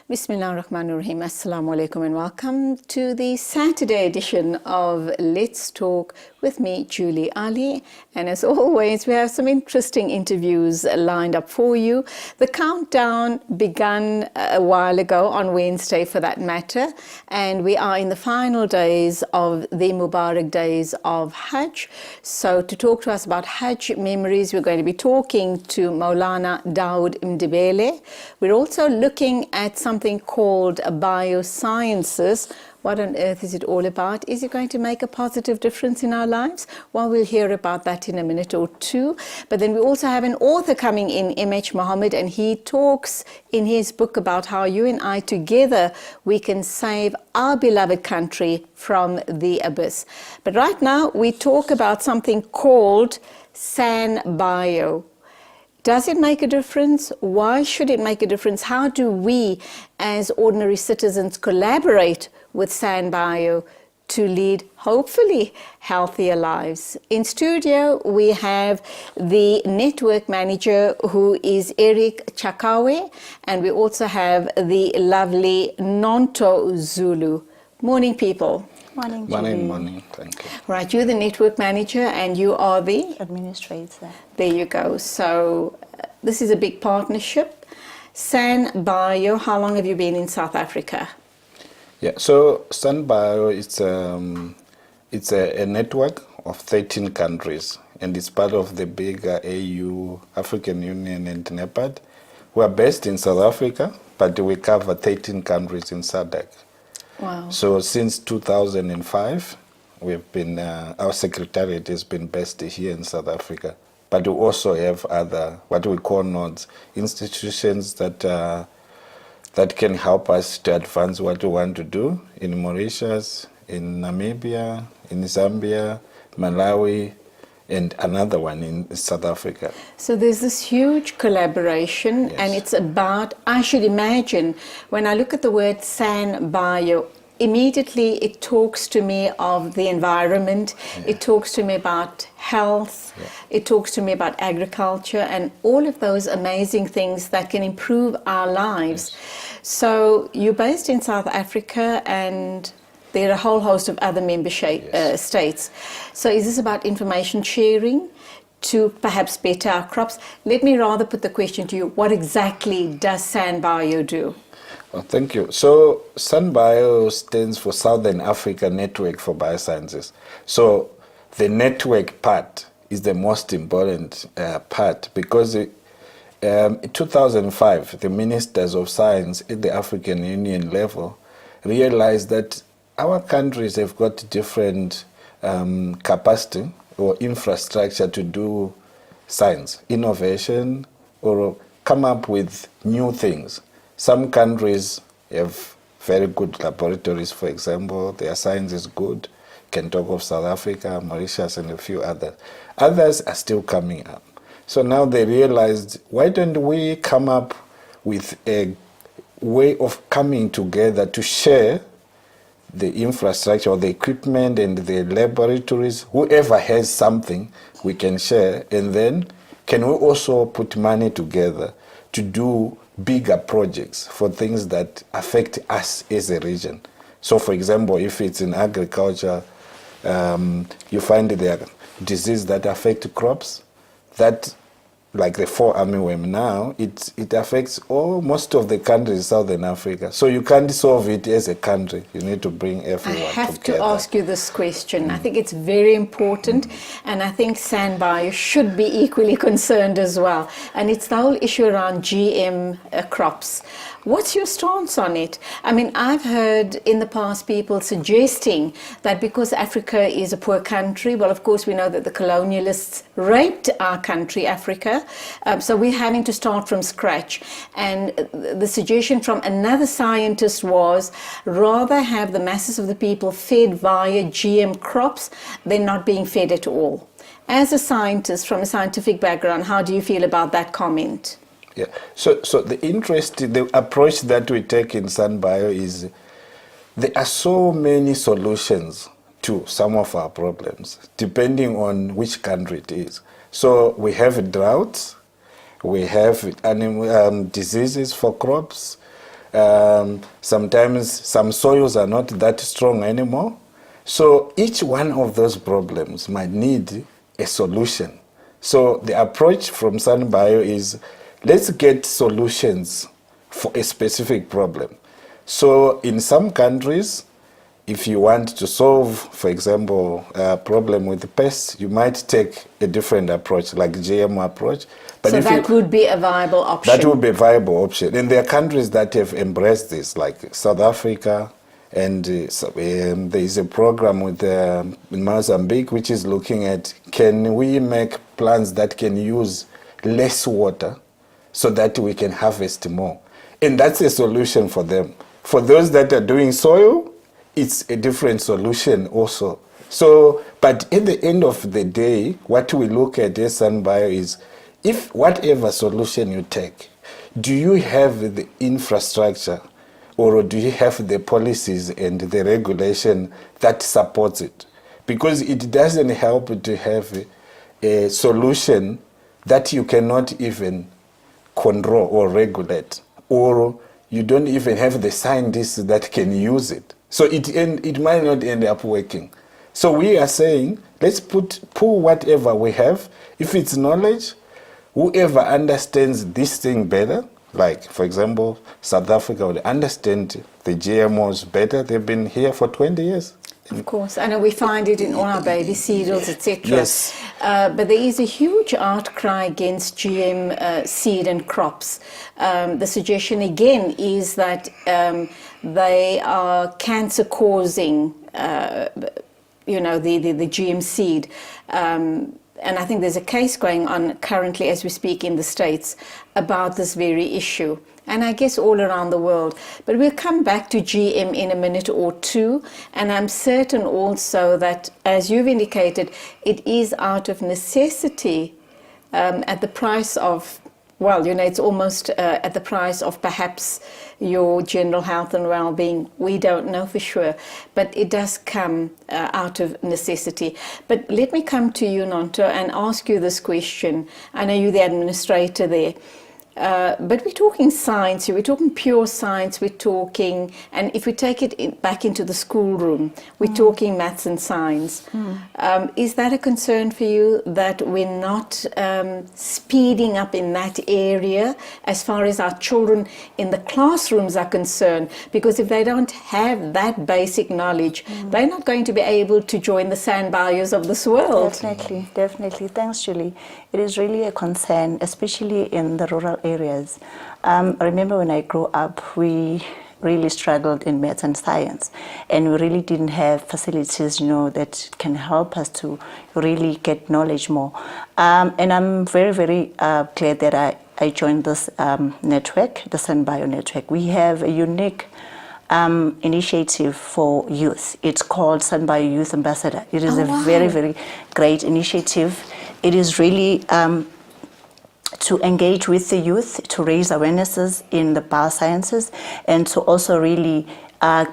Bismillahirrahmanirrahim. Assalamu alaikum and welcome to the Saturday edition of Let's Talk with me, Julie Ali. And as always, we have some interesting interviews lined up for you. The countdown began a while ago, on Wednesday for that matter, and we are in the final days of the Mubarak days of Hajj. So to talk to us about Hajj memories, we're going to be talking to Maulana Dawood Mdebele. We're also looking at something called Biosciences. What on earth is it all about? Is it going to make a positive difference in our lives? Well, we'll hear about that in a minute or two. But then we also have an author coming in, M.H. Mohammed, and he talks in his book about how you and I together, we can save our beloved country from the abyss. But right now, we talk about something called SANBio. Does it make a difference? Why should it make a difference? How do we, as ordinary citizens, collaborate with SANBio to lead, hopefully, healthier lives? In studio, we have the network manager, who is Ereck Chakauya, and we also have the lovely Nontobeko Zulu. Morning, people. Morning, morning. Thank you. Right, you're the network manager and you are the? Administrator. There you go. So this is a big partnership. SANBio, how long have you been in South Africa? Yeah, so SANBio, it's a network of 13 countries, and it's part of the bigger AU, African Union and NEPAD. We're based in South Africa, but we cover 13 countries in SADC. Wow. So since 2005, we've been, our secretariat has been based here in South Africa. But we also have other, what we call nodes, institutions that that can help us to advance what we want to do in Mauritius, in Namibia, in Zambia, Malawi, and another one in South Africa. So there's this huge collaboration, Yes. and it's about, I should imagine, when I look at the word SANBio, immediately it talks to me of the environment, it talks to me about health, it talks to me about agriculture, and all of those amazing things that can improve our lives. So you're based in South Africa, and there are a whole host of other member states. So is this about information sharing to perhaps better our crops? Let me rather put the question to you, what exactly does SANBio do? Well, thank you. So SANBio stands for Southern Africa Network for Biosciences. So the network part is the most important part, because in 2005, the ministers of science at the African Union level realized that our countries have got different capacity or infrastructure to do science, innovation, or come up with new things. Some countries have very good laboratories, for example, their science is good. Can talk of South Africa, Mauritius, and a few others. Others are still coming up. So now they realized, why don't we come up with a way of coming together to share the infrastructure or the equipment and the laboratories? Whoever has something, we can share. And then can we also put money together to do bigger projects for things that affect us as a region? So for example, if it's in agriculture, you find there are diseases that affect crops, that like the 4 armyworm now, it affects most of the countries in Southern Africa. So you can't solve it as a country. You need to bring everyone together. I have to ask you this question. I think it's very important, and I think SANBio should be equally concerned as well. And it's the whole issue around GM crops. What's your stance on it? I mean, I've heard in the past people suggesting that because Africa is a poor country, well, of course, we know that the colonialists raped our country, Africa, so we're having to start from scratch. And the suggestion from another scientist was rather have the masses of the people fed via GM crops than not being fed at all. As a scientist from a scientific background, how do you feel about that comment? Yeah. So the approach that we take in SANBio is there are so many solutions to some of our problems, depending on which country it is. So we have droughts, we have diseases for crops. Sometimes some soils are not that strong anymore. So each one of those problems might need a solution. So the approach from SANBio is, let's get solutions for a specific problem. So in some countries, if you want to solve, for example, a problem with pests, you might take a different approach, like GMO approach. But so that would be a viable option? That would be a viable option. And there are countries that have embraced this, like South Africa, and there is a program with Mozambique which is looking at, can we make plants that can use less water so that we can harvest more? And that's a solution for them. For those that are doing soil, it's a different solution also. So, but at the end of the day, what we look at as SANBio is, if whatever solution you take, do you have the infrastructure, or do you have the policies and the regulation that supports it? Because it doesn't help to have a solution that you cannot even control or regulate, or you don't even have the scientists that can use it. So it might not end up working. So we are saying, let's pull whatever we have. If it's knowledge, whoever understands this thing better, like, for example, South Africa would understand the GMOs better. They've been here for 20 years. Of course, and we find it in all our baby cereals, etc. Yes. But there is a huge outcry against GM seed and crops. The suggestion again is that they are cancer-causing, the GM seed. And I think there's a case going on currently as we speak in the States about this very issue, and I guess all around the world. But we'll come back to GM in a minute or two, and I'm certain also that, as you've indicated, it is out of necessity at the price of, it's almost at the price of perhaps your general health and well-being. We don't know for sure, but it does come out of necessity. But let me come to you, Nonto, and ask you this question. I know you're the administrator there. But we're talking science here, we're talking pure science, we're talking, and if we take it back into the schoolroom, we're talking maths and science. Is that a concern for you, that we're not speeding up in that area as far as our children in the classrooms are concerned? Because if they don't have that basic knowledge, they're not going to be able to join the SANBios of this world. Definitely. Thanks, Julie. It is really a concern, especially in the rural areas. I remember when I grew up, we really struggled in maths and science, and we really didn't have facilities, that can help us to really get knowledge more. And I'm very, very glad that I joined this network, the SANBio network. We have a unique initiative for youth. It's called SANBio Youth Ambassador. It is a very, very great initiative. It is really to engage with the youth, to raise awarenesses in the biosciences, and to also really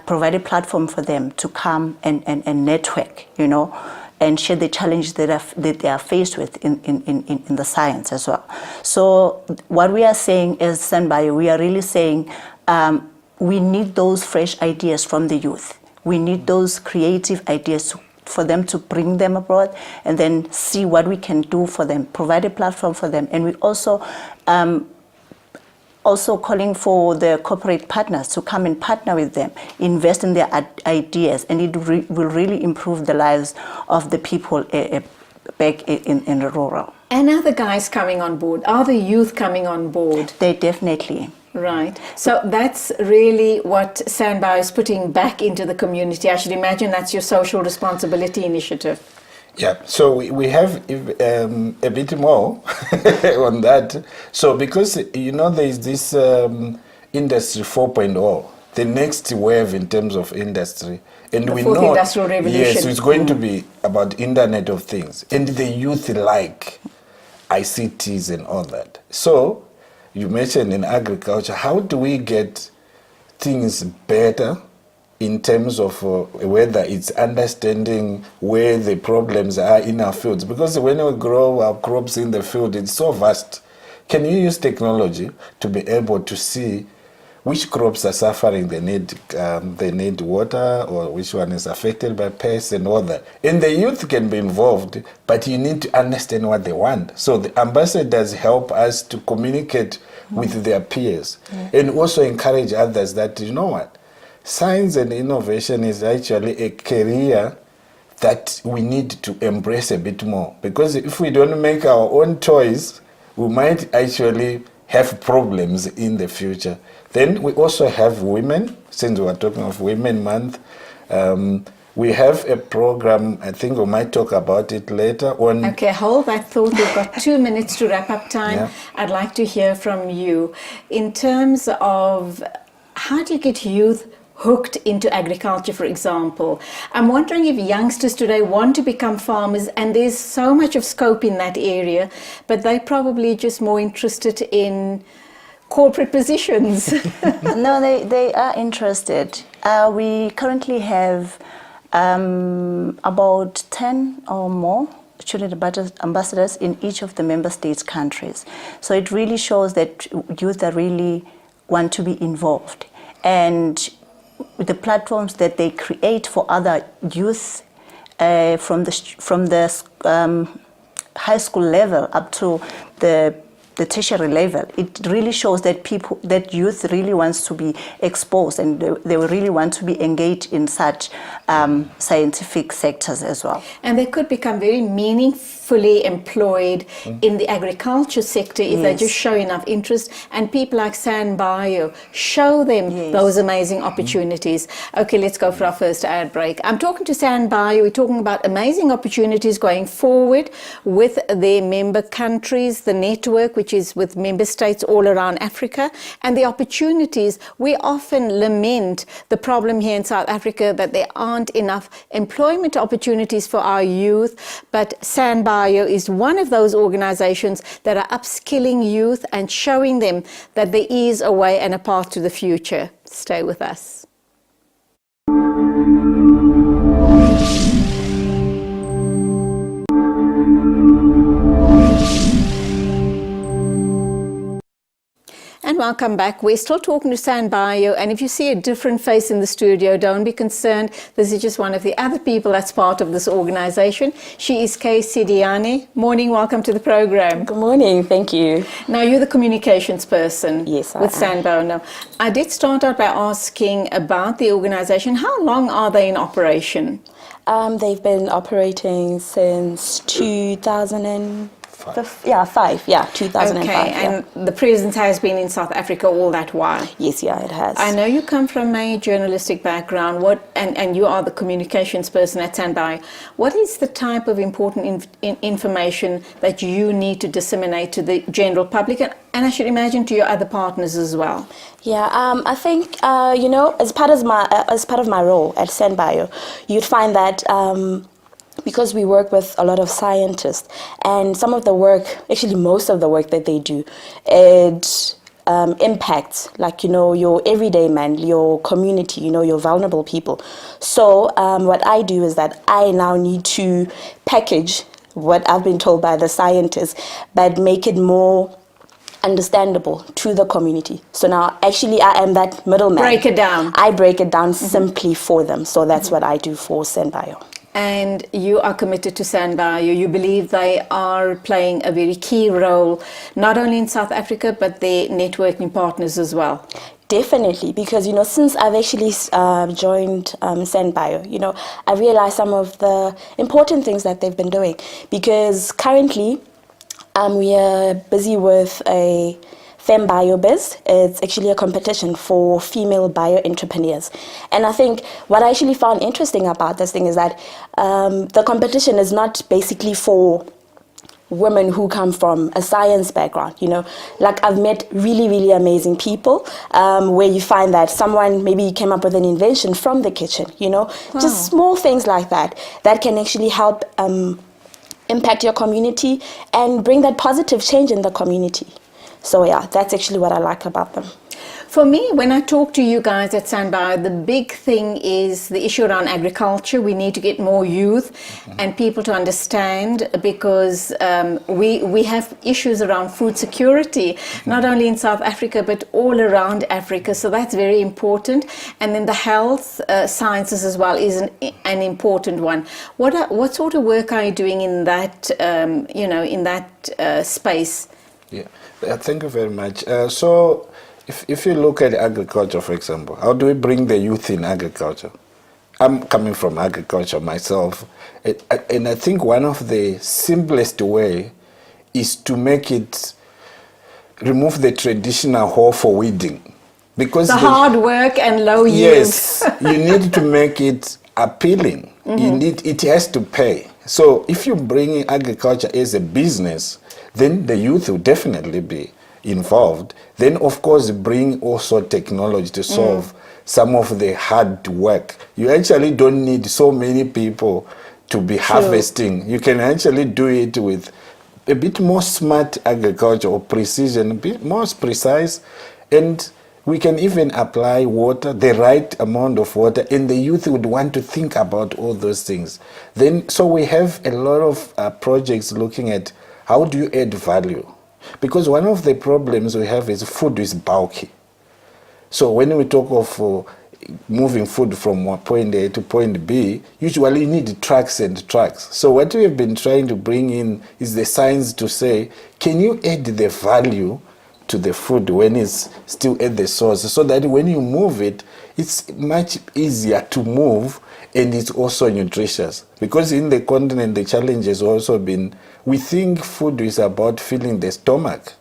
provide a platform for them to come and network, and share the challenges that they are faced with in the science as well. So what we are saying is SANBio, we are really saying we need those fresh ideas from the youth. We need those creative ideas for them to bring them abroad and then see what we can do for them, provide a platform for them. And we also calling for the corporate partners to come and partner with them, invest in their ideas, and it will really improve the lives of the people back in the rural. And are the guys coming on board? Are the youth coming on board? They definitely. Right. So that's really what SANBio is putting back into the community. I should imagine that's your social responsibility initiative. Yeah, so we have a bit more on that. So because, there is this Industry 4.0, the next wave in terms of industry. And the we fourth know, industrial revolution. Yes, it's going to be about Internet of Things. And the youth like ICTs and all that. So you mentioned in agriculture, how do we get things better in terms of whether it's understanding where the problems are in our fields. Because when we grow our crops in the field, it's so vast. Can you use technology to be able to see which crops are suffering, they need water, or which one is affected by pests and all that? And the youth can be involved, but you need to understand what they want. So the ambassadors help us to communicate with their peers and also encourage others that, you know what, science and innovation is actually a career that we need to embrace a bit more. Because if we don't make our own toys, we might actually have problems in the future. Then we also have women, since we are talking of Women Month. We have a program, I think we might talk about it later on. Okay, hold that thought. We've got 2 minutes to wrap up time. Yeah. I'd like to hear from you in terms of how do you get youth hooked into agriculture, for example. I'm wondering if youngsters today want to become farmers, and there's so much of scope in that area, but they're probably just more interested in corporate positions. No, they are interested. We currently have about 10 or more student ambassadors in each of the member states' countries. So it really shows that youth are really want to be involved. And the platforms that they create for other youth from the high school level up to the tertiary level, it really shows that youth really wants to be exposed, and they really want to be engaged in such scientific sectors as well. And they could become very meaningfully employed in the agriculture sector if they just show enough interest, and people like SANBio show them those amazing opportunities. Okay, let's go for our first ad break. I'm talking to SANBio. We're talking about amazing opportunities going forward with their member countries, the network, which is with member states all around Africa, and the opportunities. We often lament the problem here in South Africa that there aren't enough employment opportunities for our youth, but SANBio is one of those organizations that are upskilling youth and showing them that there is a way and a path to the future. Stay with us. And welcome back. We're still talking to SANBio, and if you see a different face in the studio, don't be concerned. This is just one of the other people that's part of this organization. She is Ms Sedieme. Morning, welcome to the program. Good morning, thank you. Now, you're the communications person Yes, with SANBio. Now, I did start out by asking about the organization. How long are they in operation? They've been operating since 2005. 2005. Okay, and the presence has been in South Africa all that while. Yes, it has. I know you come from a journalistic background. And you are the communications person at SANBio. What is the type of important information that you need to disseminate to the general public, and I should imagine to your other partners as well? Yeah, I think as part of my role at SANBio, you'd find that. Because we work with a lot of scientists, and some of the work, actually most of the work that they do, it impacts, your everyday man, your community, your vulnerable people. So what I do is that I now need to package what I've been told by the scientists, but make it more understandable to the community. So now actually I am that middleman. Break it down. I break it down simply for them. So that's what I do for SANBio. And you are committed to SANBio. You believe they are playing a very key role, not only in South Africa, but their networking partners as well. Definitely, because, since I've actually joined SANBio, I realized some of the important things that they've been doing. Because currently, we are busy with a FemBioBiz. It's actually a competition for female bio-entrepreneurs. And I think what I actually found interesting about this thing is that the competition is not basically for women who come from a science background, Like I've met really, really amazing people where you find that someone maybe came up with an invention from the kitchen, Wow. Just small things like that can actually help impact your community and bring that positive change in the community. So yeah, that's actually what I like about them. For me, when I talk to you guys at SANBio, the big thing is the issue around agriculture. We need to get more youth and people to understand, because we have issues around food security, not only in South Africa, but all around Africa. So that's very important. And then the health sciences as well is an important one. What sort of work are you doing in that, in that space? Yeah, thank you very much. So if you look at agriculture, for example, how do we bring the youth in agriculture? I'm coming from agriculture myself, and I think one of the simplest way is to remove the traditional hoe for weeding. Because the hard work and low yield. Yes, you need to make it appealing. It has to pay. So if you bring agriculture as a business, then the youth will definitely be involved. Then, of course, bring also technology to solve some of the hard work. You actually don't need so many people to be harvesting. You can actually do it with a bit more smart agriculture or precision, a bit more precise, and we can even apply water, the right amount of water, and the youth would want to think about all those things. Then, so we have a lot of projects looking at how do you add value. Because one of the problems we have is food is bulky. So when we talk of moving food from point A to point B, usually you need trucks and trucks. So what we have been trying to bring in is the science to say, can you add the value to the food when it's still at the source, so that when you move it, it's much easier to move and it's also nutritious. Because in the continent, the challenge has also been, we think food is about filling the stomach.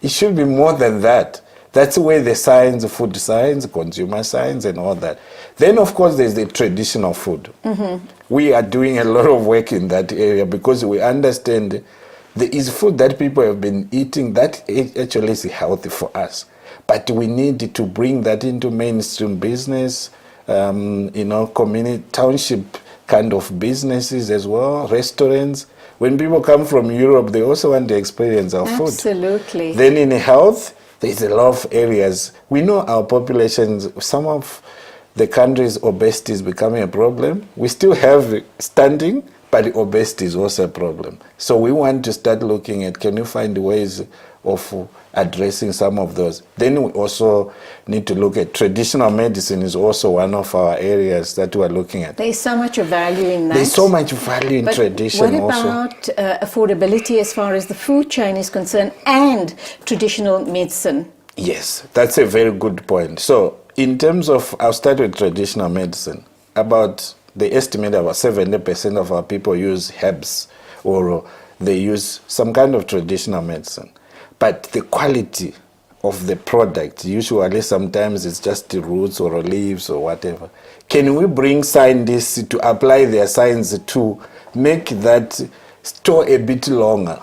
It should be more than that. That's where the science, food science, consumer science and all that. Then, of course, there's the traditional food. We are doing a lot of work in that area because we understand there is food that people have been eating that actually is healthy for us. But we need to bring that into mainstream business, community, township kind of businesses as well, restaurants. When people come from Europe, they also want to experience our food. Absolutely. Then in health, there's a lot of areas. We know our populations, some of the countries' obesity is becoming a problem. We still have standing, but obesity is also a problem. So we want to start looking at, can you find ways of addressing some of those? Then we also need to look at traditional medicine is also one of our areas that we're looking at. There's so much value in that. There's so much value in tradition also. What about affordability as far as the food chain is concerned and traditional medicine? Yes, that's a very good point. So in terms of, I'll start with traditional medicine. They estimate about 70% of our people use herbs or they use some kind of traditional medicine. But the quality of the product, usually sometimes it's just the roots or leaves or whatever. Can we bring scientists to apply their science to make that store a bit longer?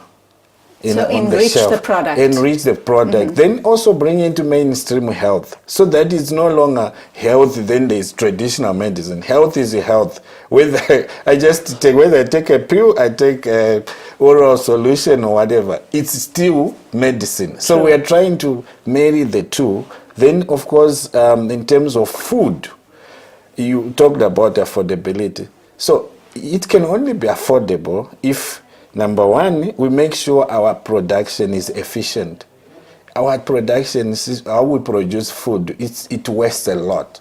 So enrich the product. Enrich the product. Then also bring into mainstream health. So that it's no longer health, then there's traditional medicine. Health is health. Whether I take a pill, I take a oral solution or whatever, it's still medicine. So we are trying to marry the two. Then, of course, in terms of food, you talked about affordability. So it can only be affordable if, number one, we make sure our production is efficient. Our production is how we produce food. It wastes a lot.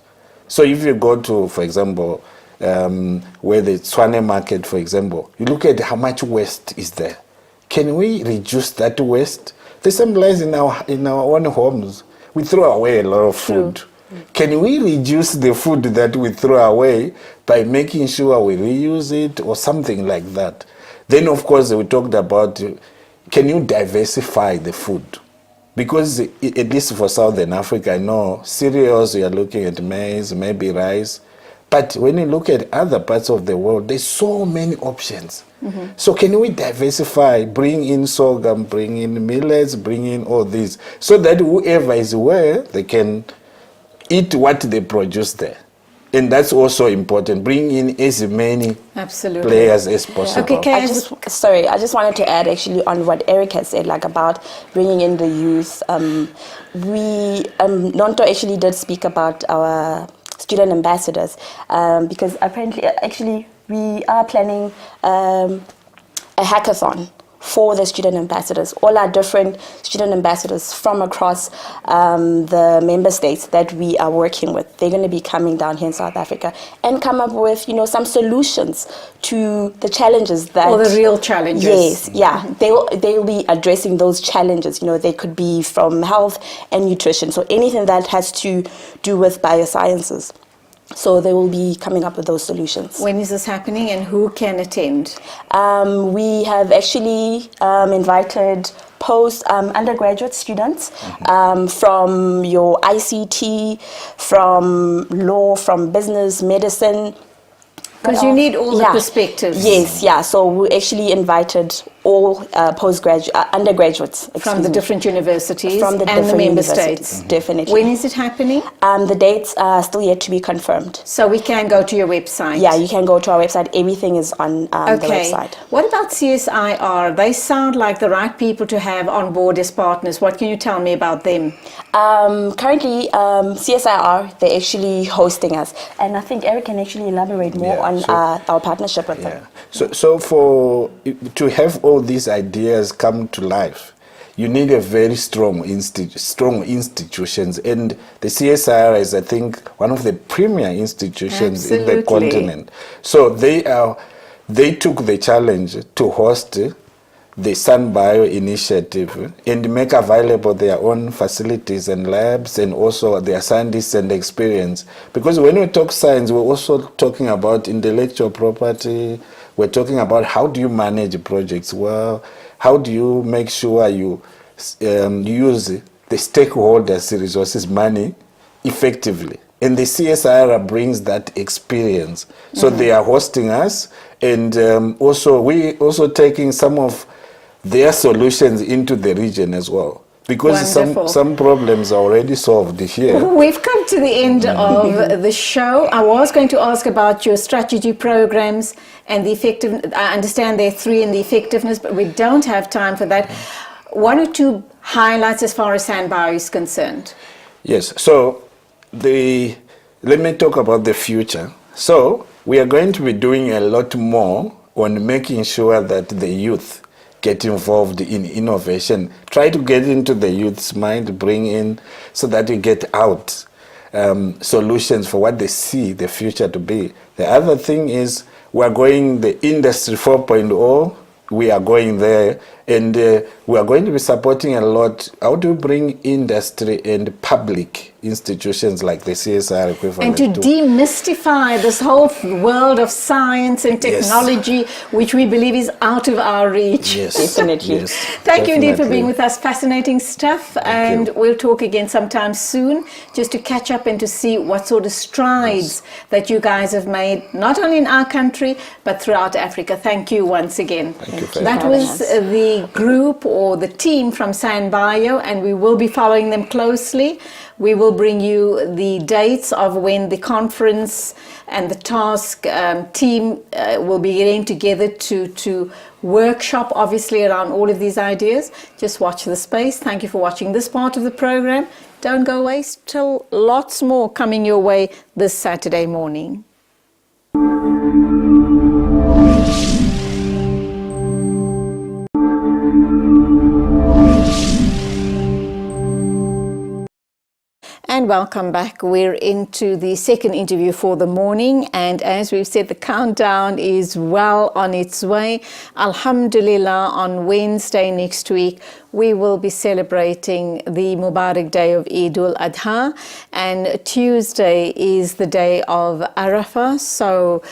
So if you go to, for example, where the Tshwane market, for example, you look at how much waste is there. Can we reduce that waste? The same lies in our own homes. We throw away a lot of food. Can we reduce the food that we throw away by making sure we reuse it or something like that? Then, of course, we talked about, can you diversify the food? Because at least for Southern Africa, I know cereals, you are looking at maize, maybe rice. But when you look at other parts of the world, there's so many options. So can we diversify, bring in sorghum, bring in millets, bring in all these, so that whoever is where, they can eat what they produce there. And that's also important. Bring in as many Absolutely. players as possible. Okay, Kay, I just wanted to add actually on what Ereck has said, like about bringing in the youth. Nonto actually did speak about our student ambassadors, because apparently, actually, we are planning a hackathon for the student ambassadors, all our different student ambassadors from across the member states that we are working with. They're going to be coming down here in South Africa and come up with, some solutions to the challenges that... Or the real challenges. Yes, yeah. They will be addressing those challenges. They could be from health and nutrition. So anything that has to do with biosciences. So they will be coming up with those solutions. When is this happening and who can attend? We have actually invited undergraduate students from your ICT, from law, from business, medicine. Because you need all the perspectives. Yes, yeah. So we actually invited all undergraduates. From the different universities from the and the member universities, states. Definitely. When is it happening? The dates are still yet to be confirmed. So we can go to your website? Yeah, you can go to our website. Everything is on the website. What about CSIR? They sound like the right people to have on board as partners. What can you tell me about them? Currently, CSIR, they're actually hosting us. And I think Ereck can actually elaborate more on our partnership with them. So to have all these ideas come to life, you need a very strong institutions, and the CSIR is, I think, one of the premier institutions in the continent. So they took the challenge to host the SANBio initiative and make available their own facilities and labs and also their scientists and experience. Because when we talk science, we're also talking about intellectual property. We're talking about how do you manage projects well, how do you make sure you use the stakeholders' resources, money, effectively. And the CSIR brings that experience. So they are hosting us, and we also taking some of their solutions into the region as well. Because some problems are already solved here. We've come to the end of the show. I was going to ask about your strategy programs and the effectiveness. I understand there are 3 in the effectiveness, but we don't have time for that. 1 or 2 highlights as far as SANBio is concerned. Yes, so let me talk about the future. So we are going to be doing a lot more on making sure that the youth get involved in innovation. Try to get into the youth's mind, bring in so that you get out solutions for what they see the future to be. The other thing is we're going the Industry 4.0. We are going there, and we are going to be supporting a lot. How do you bring industry and public institutions like the CSIR equivalent and to demystify this whole world of science and technology, which we believe is out of our reach. Yes, definitely. Yes, Thank you indeed for being with us. Fascinating stuff. And we'll talk again sometime soon, just to catch up and to see what sort of strides that you guys have made, not only in our country, but throughout Africa. Thank you once again. That was the group or the team from SANBio, and we will be following them closely. We will bring you the dates of when the conference and the task team will be getting together to workshop, obviously, around all of these ideas. Just watch the space. Thank you for watching this part of the program. Don't go away. Still lots more coming your way this Saturday morning. And welcome back. We're into the second interview for the morning, and as we've said, the countdown is well on its way. Alhamdulillah, on Wednesday next week we will be celebrating the Mubarak day of Eid al-Adha, and Tuesday is the day of Arafah. So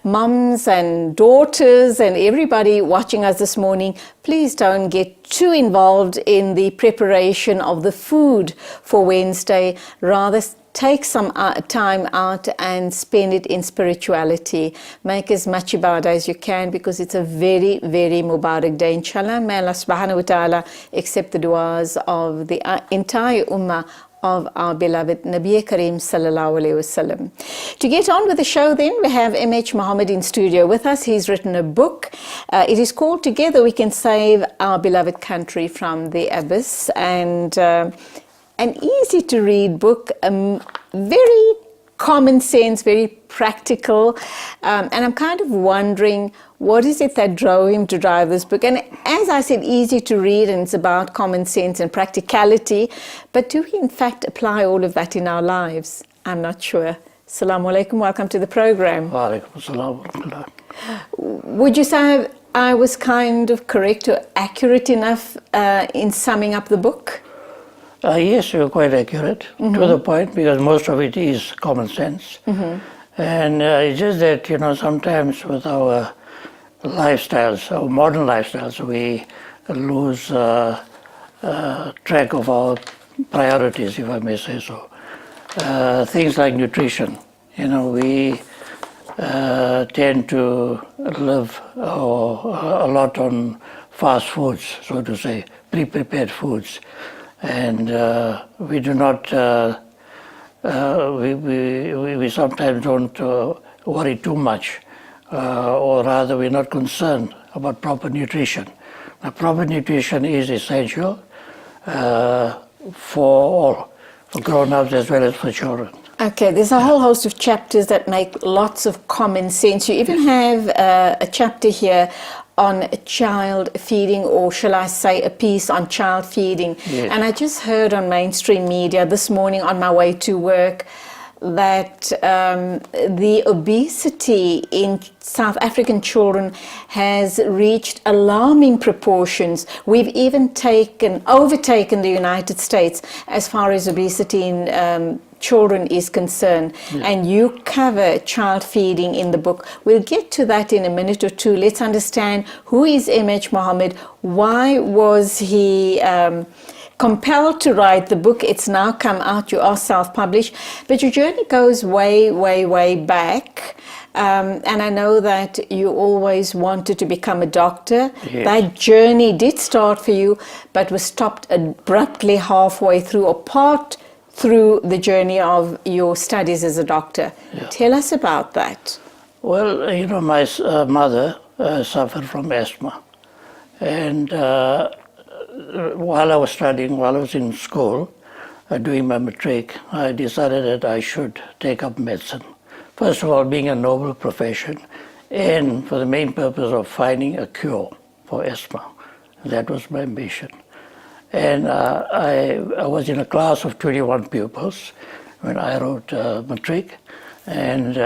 mums and daughters and everybody watching us this morning, please don't get too involved in the preparation of the food for Wednesday. Rather, take some time out and spend it in spirituality. Make as much ibadah as you can, because it's a very, very Mubarak day. Inshallah, may Allah subhanahu wa ta'ala accept the du'as of the entire ummah of our beloved Nabi Kareem Sallallahu Alaihi Wasallam. To get on with the show then, we have MH Mohammed in studio with us. He's written a book. It is called Together We Can Save Our Beloved Country from the Abyss, and an easy to read book, very common sense, very practical, and I'm kind of wondering, what is it that drove him to write this book? And as I said, easy to read, and it's about common sense and practicality, but do we in fact apply all of that in our lives? I'm not sure. Assalamu alaikum, welcome to the program. Wa alaikum assalam wa rahmatullah. Would you say I was kind of correct or accurate enough in summing up the book? Yes, you're quite accurate to the point, because most of it is common sense. And it's just that, you know, sometimes with our lifestyles, our modern lifestyles, we lose track of our priorities, if I may say so. Things like nutrition, you know, we tend to live a lot on fast foods, so to say, pre-prepared foods. And we do not, we sometimes don't worry too much, or rather we're not concerned about proper nutrition. Now, proper nutrition is essential for all, for grown-ups as well as for children. Okay, there's a whole host of chapters that make lots of common sense. You even have a chapter here on child feeding, or shall I say a piece on child feeding. Yes. And I just heard on mainstream media this morning on my way to work that the obesity in South African children has reached alarming proportions. We've even overtaken the United States as far as obesity in children is concerned. Yeah. And you cover child feeding in the book. We'll get to that in a minute or two. Let's understand, who is MH Mohammed? Why was he compelled to write the book? It's now come out. You are self-published, but your journey goes way, way, way back. And I know that you always wanted to become a doctor. Yes. That journey did start for you, but was stopped abruptly halfway through, or part through the journey of your studies as a doctor. Yeah. Tell us about that. Well, you know, my mother suffered from asthma. And while I was studying, while I was in school, doing my matric, I decided that I should take up medicine. First of all, being a noble profession, and for the main purpose of finding a cure for asthma. That was my ambition. And I was in a class of 21 pupils when I wrote matric. And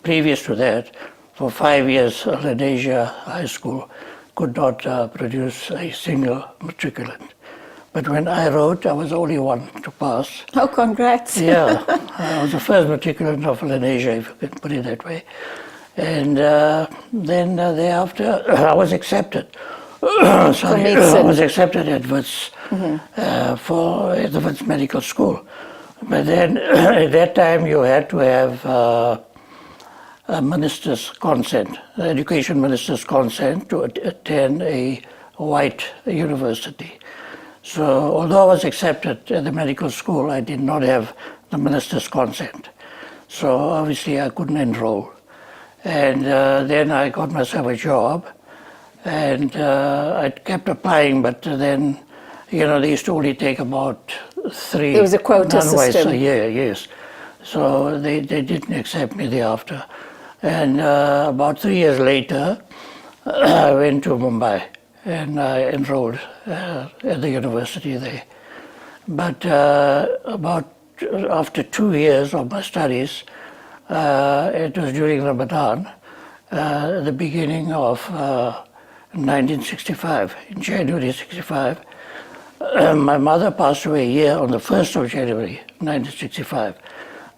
previous to that, for 5 years, Lenasia High School could not produce a single matriculant. But when I wrote, I was the only one to pass. Oh, congrats. Yeah, I was the first matriculant of Lenasia, if you can put it that way. And then thereafter, I was accepted. Sorry, I was accepted at Wits for the Wits Medical School. But then at that time you had to have a minister's consent, the education minister's consent to attend a white university. So although I was accepted at the medical school, I did not have the minister's consent. So obviously I couldn't enroll. And then I got myself a job. And I kept applying, but then, you know, they used to only take about 3 There was a quota non-whites system. a year, yes. So they didn't accept me thereafter. And about 3 years later, I went to Mumbai and I enrolled at the university there. But after 2 years of my studies, it was during Ramadan, the beginning of 1965, in January 65. My mother passed away here on the 1st of January 1965,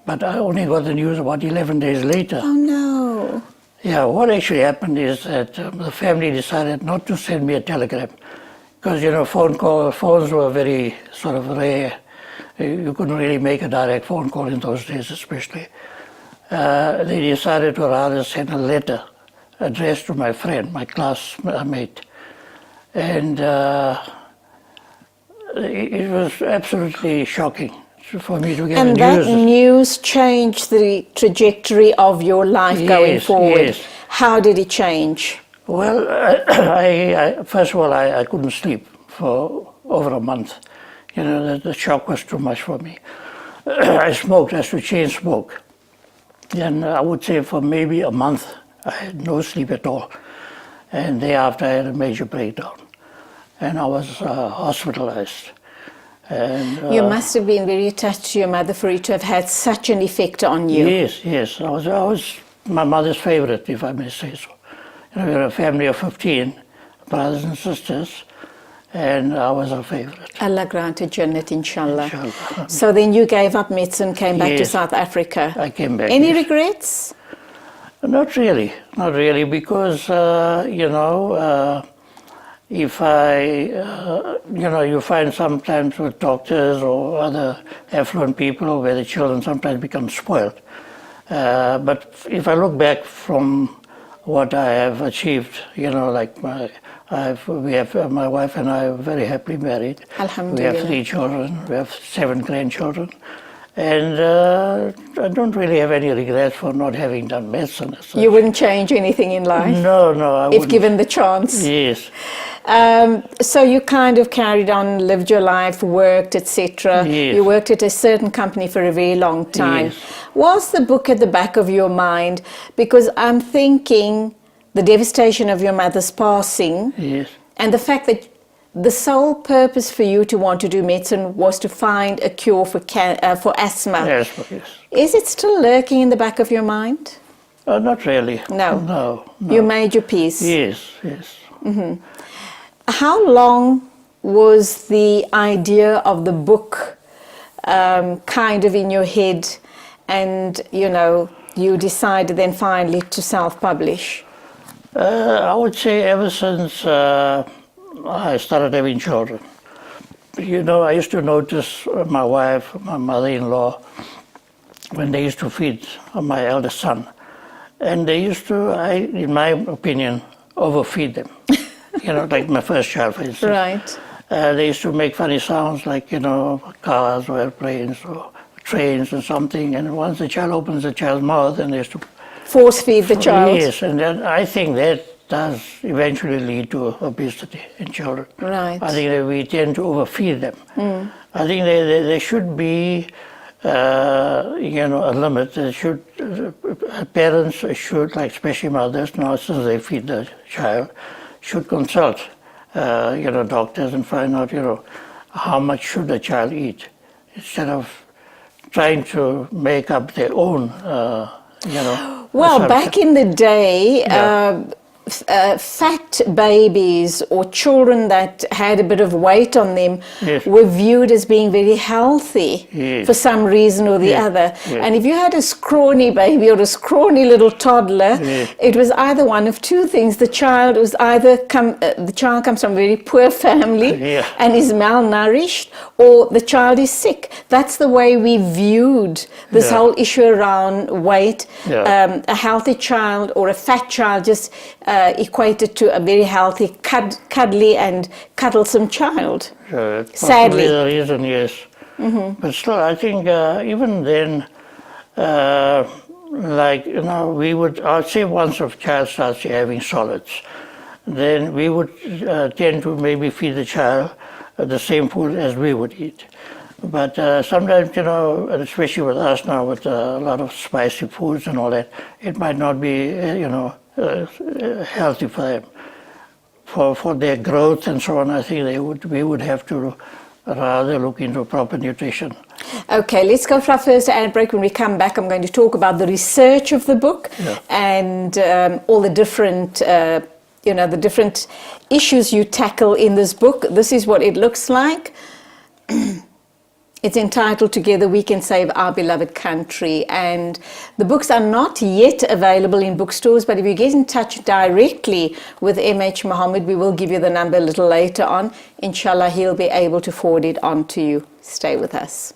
but I only got the news about 11 days later. Oh no. Yeah, what actually happened is that the family decided not to send me a telegram, because, you know, phones were very sort of rare. You couldn't really make a direct phone call in those days, especially. They decided to rather send a letter addressed to my friend, my classmate. And it was absolutely shocking for me to get And the that news. news changed the trajectory of your life going Yes, forward. yes. How did it change? Well, first of all, I couldn't sleep for over a month. You know, the shock was too much for me. I smoked, I used to chain smoke. And I would say for maybe a month, I had no sleep at all. And thereafter, I had a major breakdown. And I was hospitalized. And, You must have been very attached to your mother for it to have had such an effect on you. Yes, yes. I was my mother's favorite, if I may say so. You know, we were a family of 15 brothers and sisters, and I was her favorite. Allah granted Jannat, inshallah. Inshallah. So then you gave up medicine, came back to Yes. South Africa. I came back. Any yes. regrets? Not really, because, you know, if you know, you find sometimes with doctors or other affluent people where the children sometimes become spoiled. But if I look back from what I have achieved, you know, like my wife and I are very happily married. Alhamdulillah. We have 3 children, we have 7 grandchildren. And I don't really have any regrets for not having done medicine. As such. You wouldn't change anything in life? No, I wouldn't. If given the chance? Yes. So you kind of carried on, lived your life, worked, etc. Yes. You worked at a certain company for a very long time. Yes. Was the book at the back of your mind? Because I'm thinking the devastation of your mother's passing Yes. and the fact that the sole purpose for you to want to do medicine was to find a cure for asthma. Yes. Is it still lurking in the back of your mind? Not really. No. No. You made your peace? Yes. How long was the idea of the book kind of in your head, and you know, you decided then finally to self-publish? I would say ever since I started having children. You know, I used to notice my wife, my mother-in-law, when they used to feed my eldest son, and they used to, in my opinion, overfeed them. You know, like my first child, for instance. Right. They used to make funny sounds like, you know, cars or airplanes or trains or something, and once the child opens the child's mouth, and they used to Force feed the child? Yes, and then I think that does eventually lead to obesity in children. Right. I think that we tend to overfeed them. I think there should be, you know, a limit. Parents should, like especially mothers, now since they feed the child, should consult, you know, doctors and find out, you know, how much should the child eat, instead of trying to make up their own, you know. Well, assumption. back in the day, Yeah. Fat babies or children that had a bit of weight on them Yes. were viewed as being very healthy Yes. for some reason or the Yeah. other. Yeah. And if you had a scrawny baby or a scrawny little toddler, Yeah. it was either one of two things. The child comes from a very poor family Yeah. and is malnourished, or the child is sick. That's the way we viewed this Yeah. whole issue around weight. Yeah. A healthy child or a fat child just equated to a very healthy, cuddly and cuddlesome child. Possibly Sadly. the reason, yes. But still, I think even then, like, you know, I'd say once a child starts having solids, then we would tend to maybe feed the child the same food as we would eat. But sometimes, you know, especially with us now, with a lot of spicy foods and all that, it might not be, you know, healthy for them. For their growth and so on, I think we would have to rather look into proper nutrition. Okay, let's go for our first ad break. When we come back, I'm going to talk about the research of the book and all the different, you know, the different issues you tackle in this book. This is what it looks like. It's entitled Together We Can Save Our Beloved Country, and the books are not yet available in bookstores, but if you get in touch directly with MH Mohammed, we will give you the number a little later on. Inshallah, he'll be able to forward it on to you. Stay with us.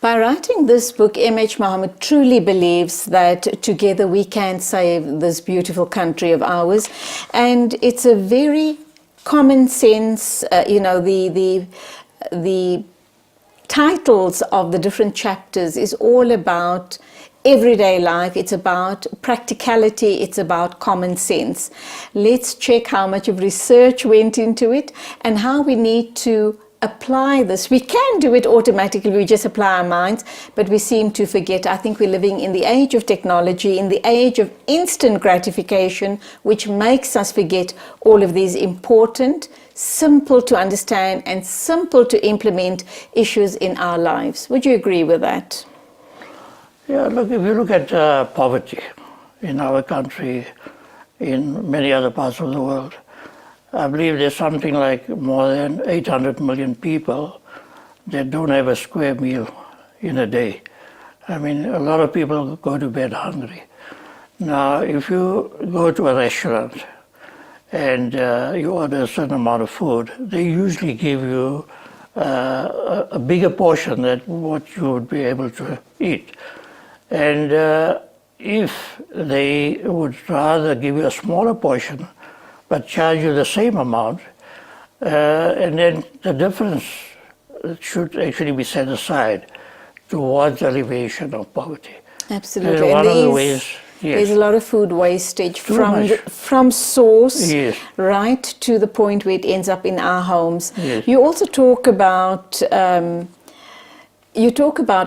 By writing this book, M.H. Mohammed truly believes that together we can save this beautiful country of ours. And it's a very common sense, the titles of the different chapters is all about everyday life, it's about practicality, it's about common sense. Let's check how much of research went into it and how we need to apply this. We can do it automatically, we just apply our minds, but we seem to forget. I think we're living in the age of technology, in the age of instant gratification, which makes us forget all of these important, simple to understand and simple to implement issues in our lives. Would you agree with that? Yeah, look, if you look at poverty in our country, in many other parts of the world, I believe there's something like more than 800 million people that don't have a square meal in a day. I mean, a lot of people go to bed hungry. Now, if you go to a restaurant and you order a certain amount of food, they usually give you a bigger portion than what you would be able to eat. And if they would rather give you a smaller portion, but charge you the same amount, and then the difference should actually be set aside towards alleviation of poverty. Absolutely. One of the ways, yes. There's a lot of food wastage from source yes. right to the point where it ends up in our homes. Yes. You also talk about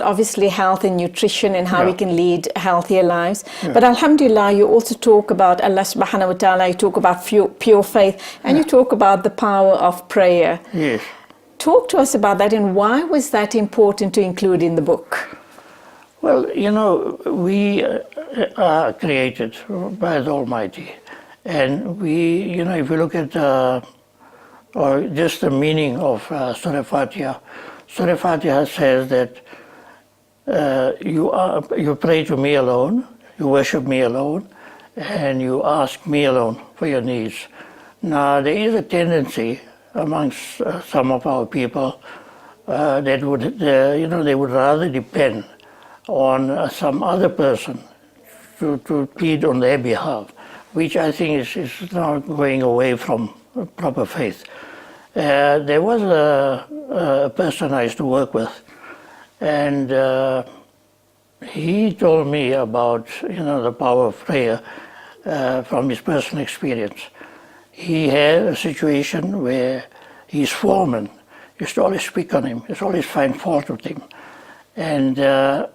obviously health and nutrition and how we can lead healthier lives. But alhamdulillah, you also talk about Allah subhanahu wa ta'ala, you talk about pure faith, and you talk about the power of prayer. Yes. Talk to us about that, and why was that important to include in the book? Well, we are created by the Almighty. And we, if you look at or just the meaning of Surah Fatiha, Surah Fatiha says that you pray to me alone, you worship me alone, and you ask me alone for your needs. Now, there is a tendency amongst some of our people that would, they would rather depend on some other person to plead on their behalf, which I think is now going away from proper faith. There was a person I used to work with, and he told me about the power of prayer from his personal experience. He had a situation where his foreman used to always pick on him, used to always find fault with him, and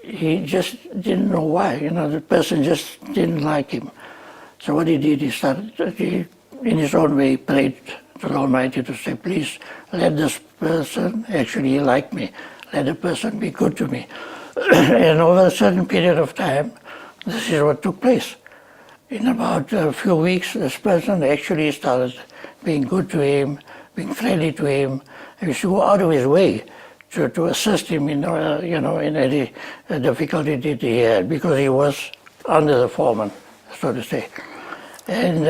he just didn't know why. The person just didn't like him. So what he did, he in his own way, prayed to the Almighty to say, please let this person actually like me. Let the person be good to me. And over a certain period of time, this is what took place. In about a few weeks, this person actually started being good to him, being friendly to him. He used to go out of his way to assist him in, in any difficulty that he had, because he was under the foreman, so to say. And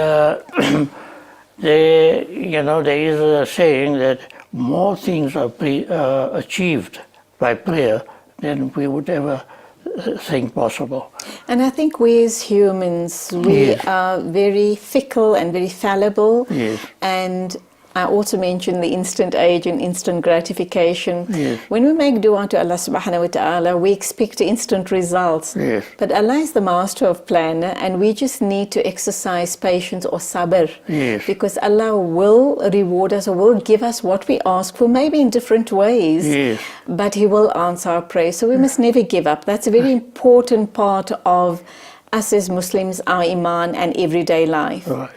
there is a saying that more things are achieved by prayer than we would ever think possible. And I think we as humans, we are very fickle and very fallible. Yes. And I also mentioned the instant age and instant gratification. Yes. When we make dua to Allah subhanahu wa ta'ala, we expect instant results. Yes. But Allah is the master of planner, and we just need to exercise patience or sabr. Yes. Because Allah will reward us or will give us what we ask for, maybe in different ways. Yes. But He will answer our prayer. So we must never give up. That's a very important part of us as Muslims, our iman and everyday life. Right.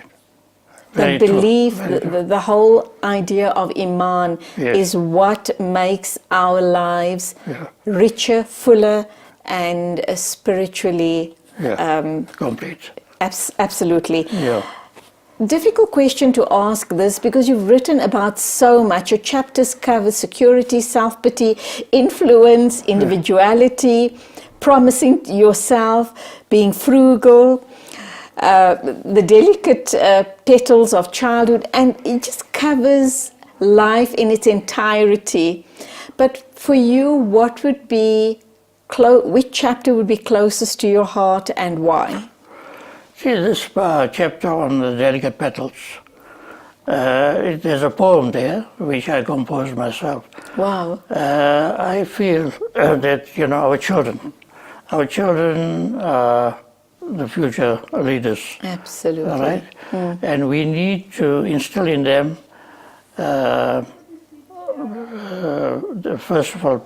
The belief, the whole idea of iman is what makes our lives richer, fuller, and spiritually complete. Absolutely. Yeah. Difficult question to ask this, because you've written about so much. Your chapters cover security, self-pity, influence, individuality, promising yourself, being frugal, the delicate petals of childhood, and it just covers life in its entirety. But for you, what would be, which chapter would be closest to your heart and why? See, this chapter on the delicate petals, there's a poem there which I composed myself. Wow. I feel that, you know, our children are the future leaders. Absolutely. All right? And we need to instill in them, first of all,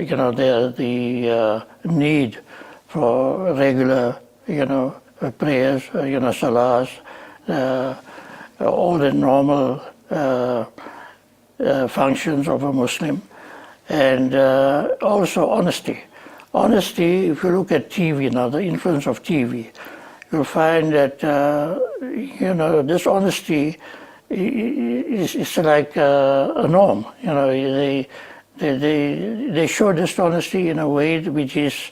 you know, the need for regular, you know, prayers, you know, salahs, all the normal functions of a Muslim, and also honesty. Honesty, if you look at TV now, the influence of TV, you'll find that, you know, this honesty is like a norm. You know, they show dishonesty in a way which is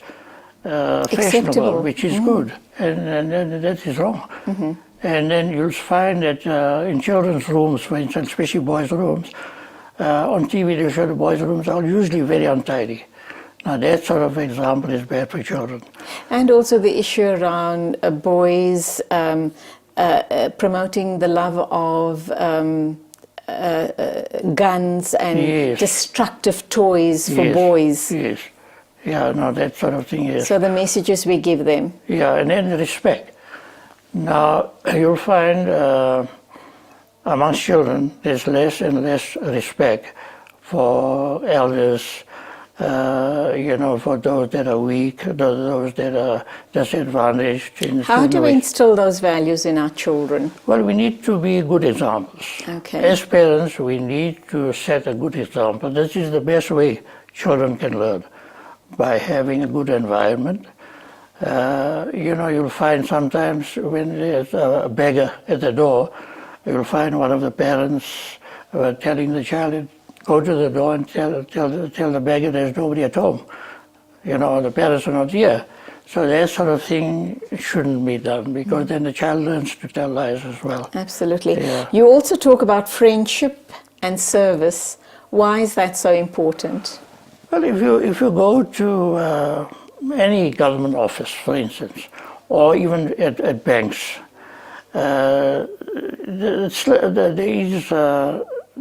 fashionable, which is good, and that is wrong. And then you'll find that in children's rooms, for instance, especially boys' rooms, on TV they show the boys' rooms are usually very untidy. Now that sort of example is bad for children. And also the issue around boys promoting the love of guns and destructive toys for boys. Yes, yeah, no, that sort of thing is. So the messages we give them. Yeah, and then respect. Now you'll find amongst children there's less and less respect for elders, you know, for those that are weak, those that are disadvantaged. How do we instill those values in our children? Well, we need to be good examples. Okay. As parents, we need to set a good example. This is the best way children can learn, by having a good environment. You know, you'll find sometimes when there's a beggar at the door, you'll find one of the parents telling the child, go to the door and tell the beggar there's nobody at home. You know, the parents are not here. So that sort of thing shouldn't be done, because then the child learns to tell lies as well. Absolutely. Yeah. You also talk about friendship and service. Why is that so important? Well, if you go to any government office, for instance, or even at banks,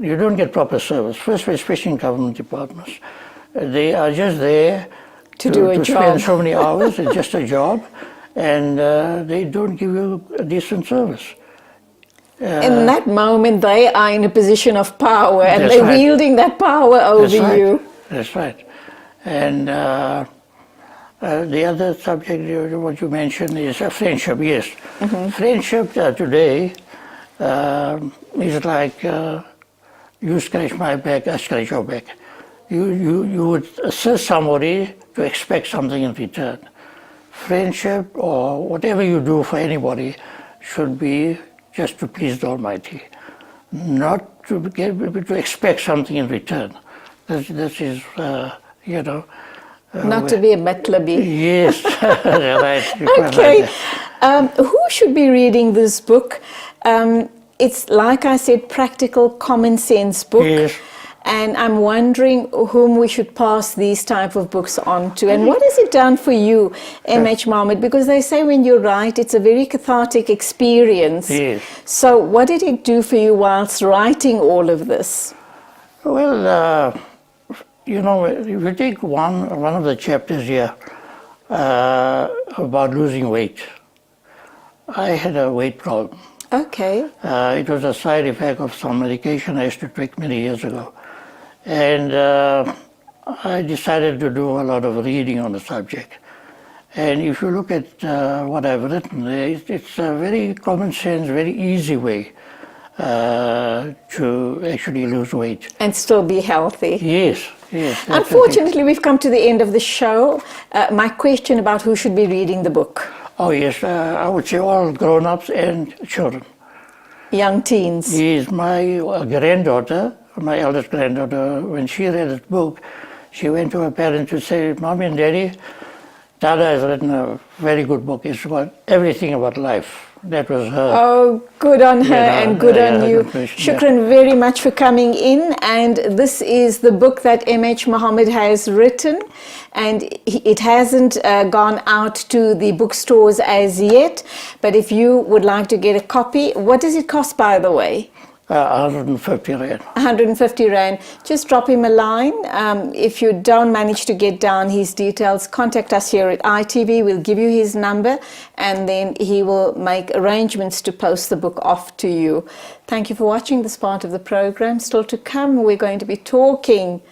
you don't get proper service. First, especially in government departments, they are just there to do a job. Spend so many hours. It's just a job, and they don't give you a decent service. In that moment, they are in a position of power, and they're wielding that power over you. That's right. And the other subject, what you mentioned, is friendship. Yes, friendship today is like you scratch my back, I scratch your back. You would assist somebody to expect something in return. Friendship or whatever you do for anybody should be just to please the Almighty, not to expect something in return. This is, you know. Not to be a matlabi. Yes, right. Okay. Who should be reading this book? It's, like I said, practical, common sense book. Yes. And I'm wondering whom we should pass these type of books on to. And what has it done for you, M.H. Mohammed? Because they say when you write, it's a very cathartic experience. Yes. So what did it do for you whilst writing all of this? Well, you know, if you take one of the chapters here about losing weight, I had a weight problem. Okay. It was a side effect of some medication I used to take many years ago. And I decided to do a lot of reading on the subject. And if you look at what I've written there, it's a very common sense, very easy way to actually lose weight. And still be healthy. Yes, yes. Unfortunately, we've come to the end of the show. My question about who should be reading the book. Oh yes, I would say all grown-ups and children. Young teens. Yes, my granddaughter, my eldest granddaughter, when she read this book, she went to her parents to say, Mommy and Daddy, Dada has written a very good book. It's about everything about life. That was her. Oh, good on her and good on you. Shukran very much for coming in. And this is the book that M.H. Muhammad has written. And it hasn't gone out to the bookstores as yet. But if you would like to get a copy, what does it cost, by the way? 150 Rand. 150 Rand. Just drop him a line. If you don't manage to get down his details, contact us here at ITV. We'll give you his number and then he will make arrangements to post the book off to you. Thank you for watching this part of the program. Still to come, we're going to be talking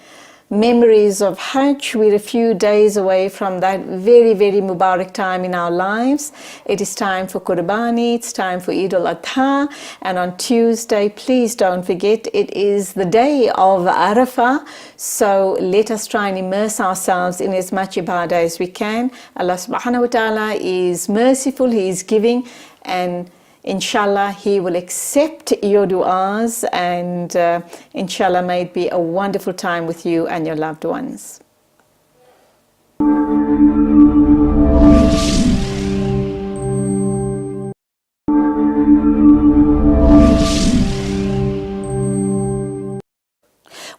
memories of Hajj. We're a few days away from that very, very Mubarak time in our lives. It is time for Qurbani, it's time for Eid al-Adha, and on Tuesday, please don't forget, it is the day of Arafah, so let us try and immerse ourselves in as much ibadah as we can. Allah subhanahu wa ta'ala is merciful, He is giving, and inshallah, He will accept your du'as, and inshallah, may it be a wonderful time with you and your loved ones.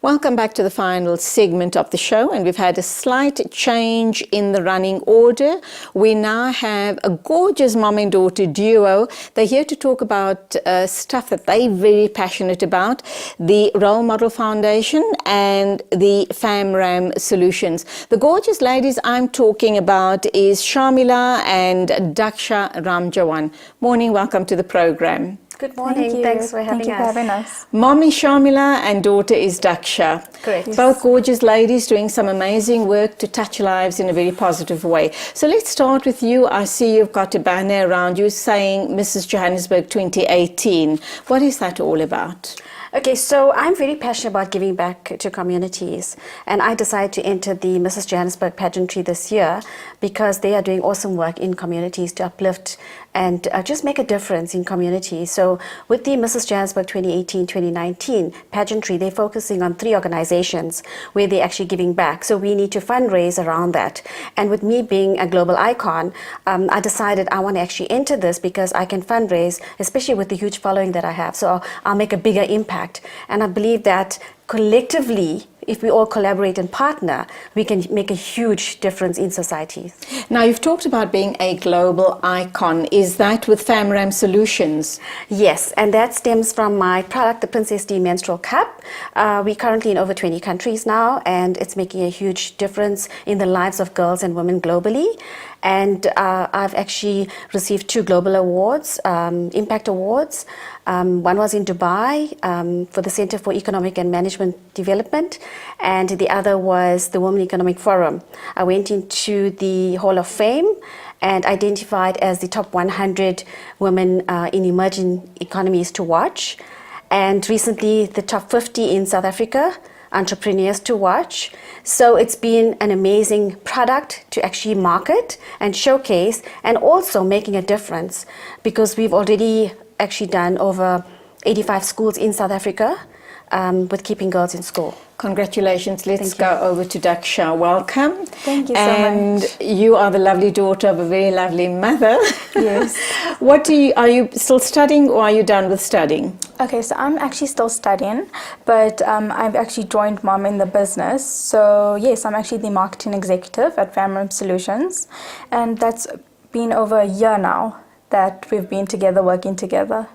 Welcome back to the final segment of the show, and we've had a slight change in the running order. We now have a gorgeous mom and daughter duo. They're here to talk about stuff that they're very passionate about, the Role Model Foundation and the FamRam Solutions. The gorgeous ladies I'm talking about is Shamila and Daksha Ramjawan. Morning, welcome to the program. Good morning. Thanks for having us. Mommy Shamila and daughter is Daksha. Correct. Both gorgeous ladies doing some amazing work to touch lives in a very positive way. So let's start with you. I see you've got a banner around you saying Mrs. Johannesburg 2018. What is that all about? Okay, so I'm very passionate about giving back to communities, and I decided to enter the Mrs. Johannesburg pageantry this year because they are doing awesome work in communities to uplift and just make a difference in communities. So with the Mrs. Johannesburg 2018-2019 pageantry, they're focusing on 3 organizations where they're actually giving back. So we need to fundraise around that. And with me being a global icon, I decided I want to actually enter this because I can fundraise, especially with the huge following that I have. So I'll make a bigger impact. And I believe that collectively, if we all collaborate and partner, we can make a huge difference in society. Now, you've talked about being a global icon. Is that with FamRam Solutions? Yes, and that stems from my product, the Princess D Menstrual Cup. We're currently in over 20 countries now, and it's making a huge difference in the lives of girls and women globally. And I've actually received 2 global awards, Impact Awards. One was in Dubai for the Center for Economic and Management Development, and the other was the Women Economic Forum. I went into the Hall of Fame and identified as the top 100 women in emerging economies to watch. And recently, the top 50 in South Africa, entrepreneurs to watch. So it's been an amazing product to actually market and showcase, and also making a difference because we've already actually done over 85 schools in South Africa with keeping girls in school. Congratulations. Let's go over to Daksha. Welcome. Thank you so much. And you are the lovely daughter of a very lovely mother. Yes. Are you still studying or are you done with studying? Okay, so I'm actually still studying, but I've actually joined Mom in the business. So yes, I'm actually the marketing executive at FamRam Solutions, and that's been over a year now that we've been together, working together.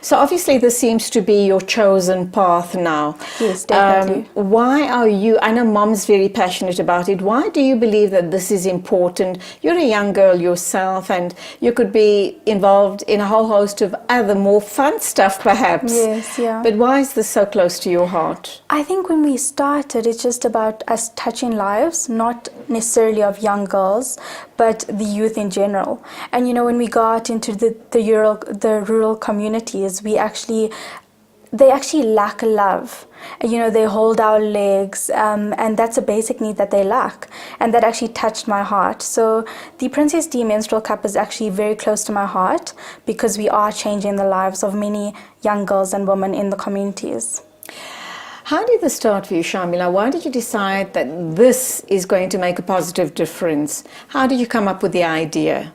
So obviously this seems to be your chosen path now. Yes, definitely. Why are you, I know Mom's very passionate about it, why do you believe that this is important? You're a young girl yourself and you could be involved in a whole host of other more fun stuff perhaps. Yes, yeah. But why is this so close to your heart? I think when we started, it's just about us touching lives, not necessarily of young girls, but the youth in general. And you know, when we go out into the rural communities, they actually lack love. You know, they hold our legs, and that's a basic need that they lack. And that actually touched my heart. So the Princess D Menstrual Cup is actually very close to my heart because we are changing the lives of many young girls and women in the communities. How did this start for you, Shamila? Why did you decide that this is going to make a positive difference? How did you come up with the idea?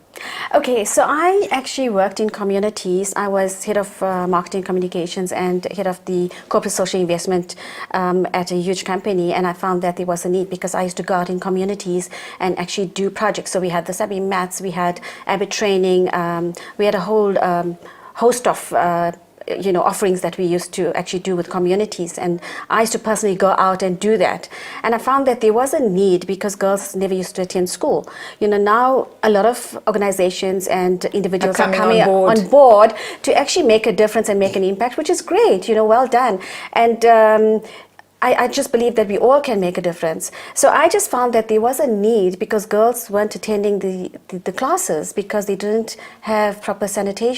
Okay, so I actually worked in communities. I was head of marketing communications and head of the corporate social investment at a huge company, and I found that there was a need because I used to go out in communities and actually do projects. So we had the Sabi Mats, we had Abbott training, we had a whole host of offerings that we used to actually do with communities, and I used to personally go out and do that. And I found that there was a need because girls never used to attend school. Now a lot of organizations and individuals are coming on board to actually make a difference and make an impact, which is great, well done. And I just believe that we all can make a difference. So I just found that there was a need because girls weren't attending the classes because they didn't have proper sanitary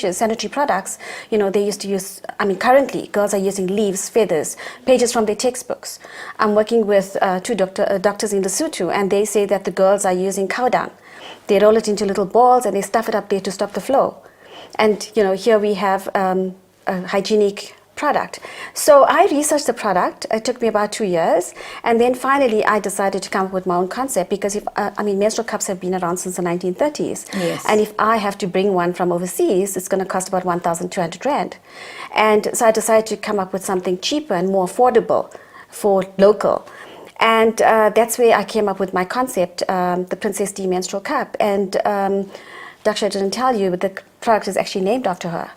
products. They used to use, currently girls are using leaves, feathers, pages from their textbooks. I'm working with two doctors in Lesotho, and they say that the girls are using cow dung. They roll it into little balls and they stuff it up there to stop the flow. And, here we have a hygienic product. So I researched the product. It took me about 2 years, and then finally I decided to come up with my own concept because menstrual cups have been around since the 1930s. Yes. And if I have to bring one from overseas, it's going to cost about 1,200 rand. And so I decided to come up with something cheaper and more affordable for local. And that's where I came up with my concept, the Princess D menstrual cup. And Daksha didn't tell you, but the product is actually named after her.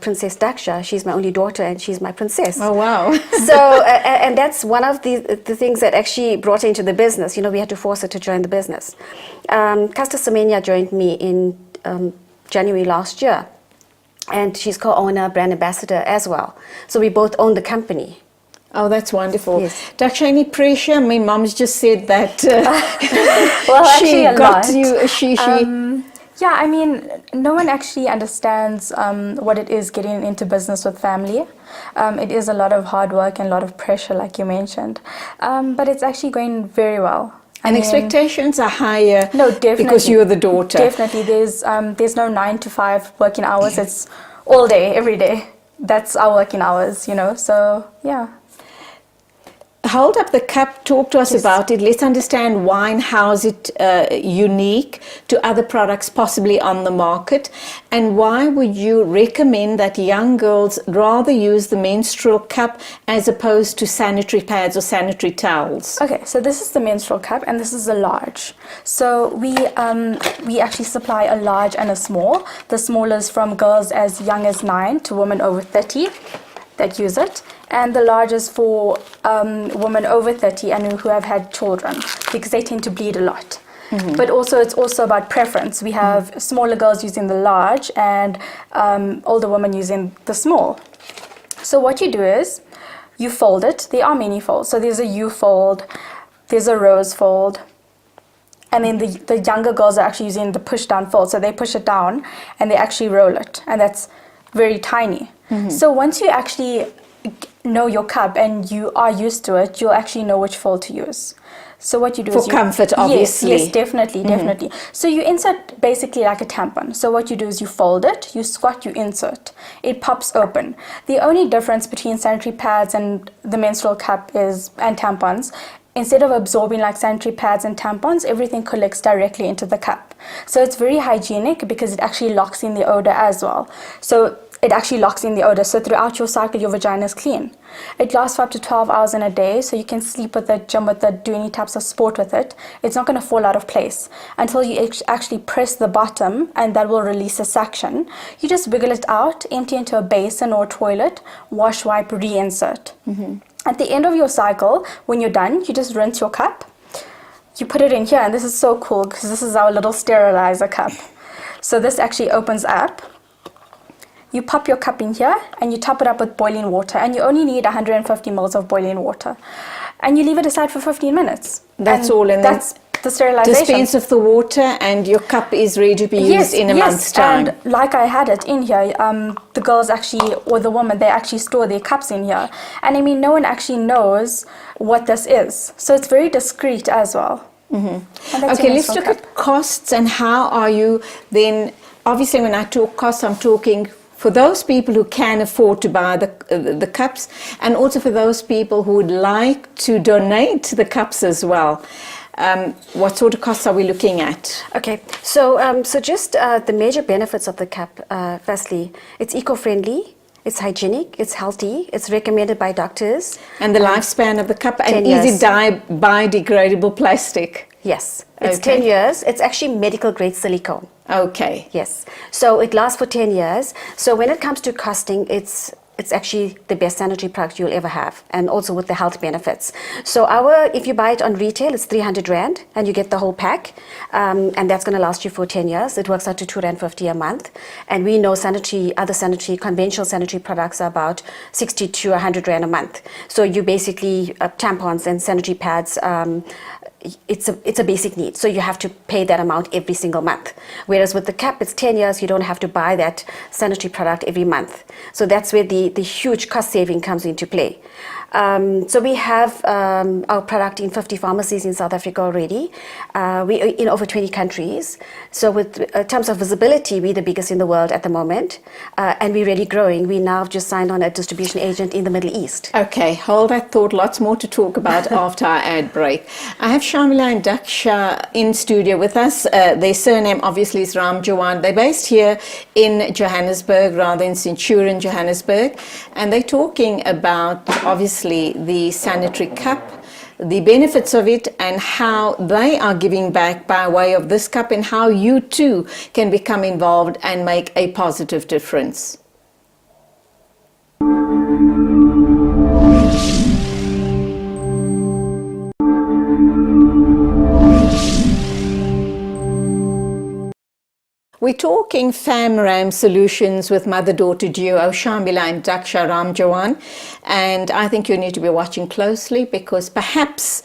Princess Daksha. She's my only daughter and she's my princess. Oh, wow. So, and that's one of the things that actually brought her into the business. We had to force her to join the business. Caster Semenya joined me in January last year, and she's co-owner, brand ambassador as well. So we both own the company. Oh, that's wonderful. Yes. Daksha, any pressure? Mom's just said that Well, she actually a got lot. you, she. Yeah, no one actually understands what it is getting into business with family. It is a lot of hard work and a lot of pressure, like you mentioned. But it's actually going very well. And expectations are higher. No, definitely. Because you're the daughter. Definitely. There's no 9 to 5 working hours. It's all day, every day. That's our working hours, So, yeah. Hold up the cup, talk to us about it. Let's understand why and how is it unique to other products possibly on the market, and why would you recommend that young girls rather use the menstrual cup as opposed to sanitary pads or sanitary towels? Okay, so this is the menstrual cup and this is a large. So we actually supply a large and a small. The small is from girls as young as 9 to women over 30 that use it. And the large is for women over 30 and who have had children because they tend to bleed a lot. Mm-hmm. But also it's also about preference. We have smaller girls using the large and older women using the small. So what you do is you fold it. There are many folds. So there's a U fold, there's a rose fold, and then the younger girls are actually using the push down fold. So they push it down and they actually roll it, and that's very tiny. Mm-hmm. So once you actually know your cup and you are used to it, you'll actually know which fold to use. So what you do is for comfort, obviously. Yes, definitely, definitely. So you insert basically like a tampon. So what you do is you fold it, you squat, you insert. It pops open. The only difference between sanitary pads and the menstrual cup and tampons, instead of absorbing like sanitary pads and tampons, everything collects directly into the cup. So it's very hygienic because it actually locks in the odor as well. So it actually locks in the odor. So throughout your cycle, your vagina is clean. It lasts for up to 12 hours in a day, so you can sleep with it, gym with it, do any types of sport with it. It's not going to fall out of place until you actually press the bottom, and that will release a suction. You just wiggle it out, empty into a basin or toilet, wash, wipe, reinsert. Mm-hmm. At the end of your cycle, when you're done, you just rinse your cup. You put it in here, and this is so cool because this is our little sterilizer cup. So this actually opens up. You pop your cup in here and you top it up with boiling water, and you only need 150 ml of boiling water, and you leave it aside for 15 minutes. That's all, and that's the sterilization. Dispense of the water and your cup is ready to be used in a month's time. And like I had it in here, the girls actually, or the women, they actually store their cups in here, and no one actually knows what this is, so it's very discreet as well. Mm-hmm. Okay, let's look at costs and how are you then. Obviously when I talk costs, I'm talking for those people who can afford to buy the cups, and also for those people who would like to donate the cups as well. What sort of costs are we looking at? Okay, so just the major benefits of the cup. Firstly, it's eco-friendly, it's hygienic, it's healthy, it's recommended by doctors. And the lifespan of the cup, and 10 years. is it biodegradable plastic? Yes, it's Okay. 10 years. It's actually medical grade silicone. Okay. Yes, so it lasts for 10 years. So when it comes to costing, it's actually the best sanitary product you'll ever have, and also with the health benefits. So if you buy it on retail, it's 300 Rand, and you get the whole pack, and that's going to last you for 10 years. It works out to 250 a month, and we know conventional sanitary products are about 60 to 100 Rand a month. So you basically, tampons and sanitary pads, it's a basic need, so you have to pay that amount every single month. Whereas with the cup, it's 10 years, you don't have to buy that sanitary product every month. So that's where the huge cost saving comes into play. So we have our product in 50 pharmacies in South Africa already. We are in over 20 countries. So with terms of visibility, we're the biggest in the world at the moment, and we're really growing. We now have just signed on a distribution agent in the Middle East. Okay, hold that thought. Lots more to talk about after our ad break. I have Shamila and Daksha in studio with us. Their surname obviously is Ramjawan. They're based here in Johannesburg, rather in Centurion, Johannesburg, and they're talking about obviously the sanitary cup, the benefits of it, and how they are giving back by way of this cup, and how you too can become involved and make a positive difference. We're talking FAMRAM solutions with mother-daughter duo Shamila and Daksha Ramjawan, and I think you need to be watching closely, because perhaps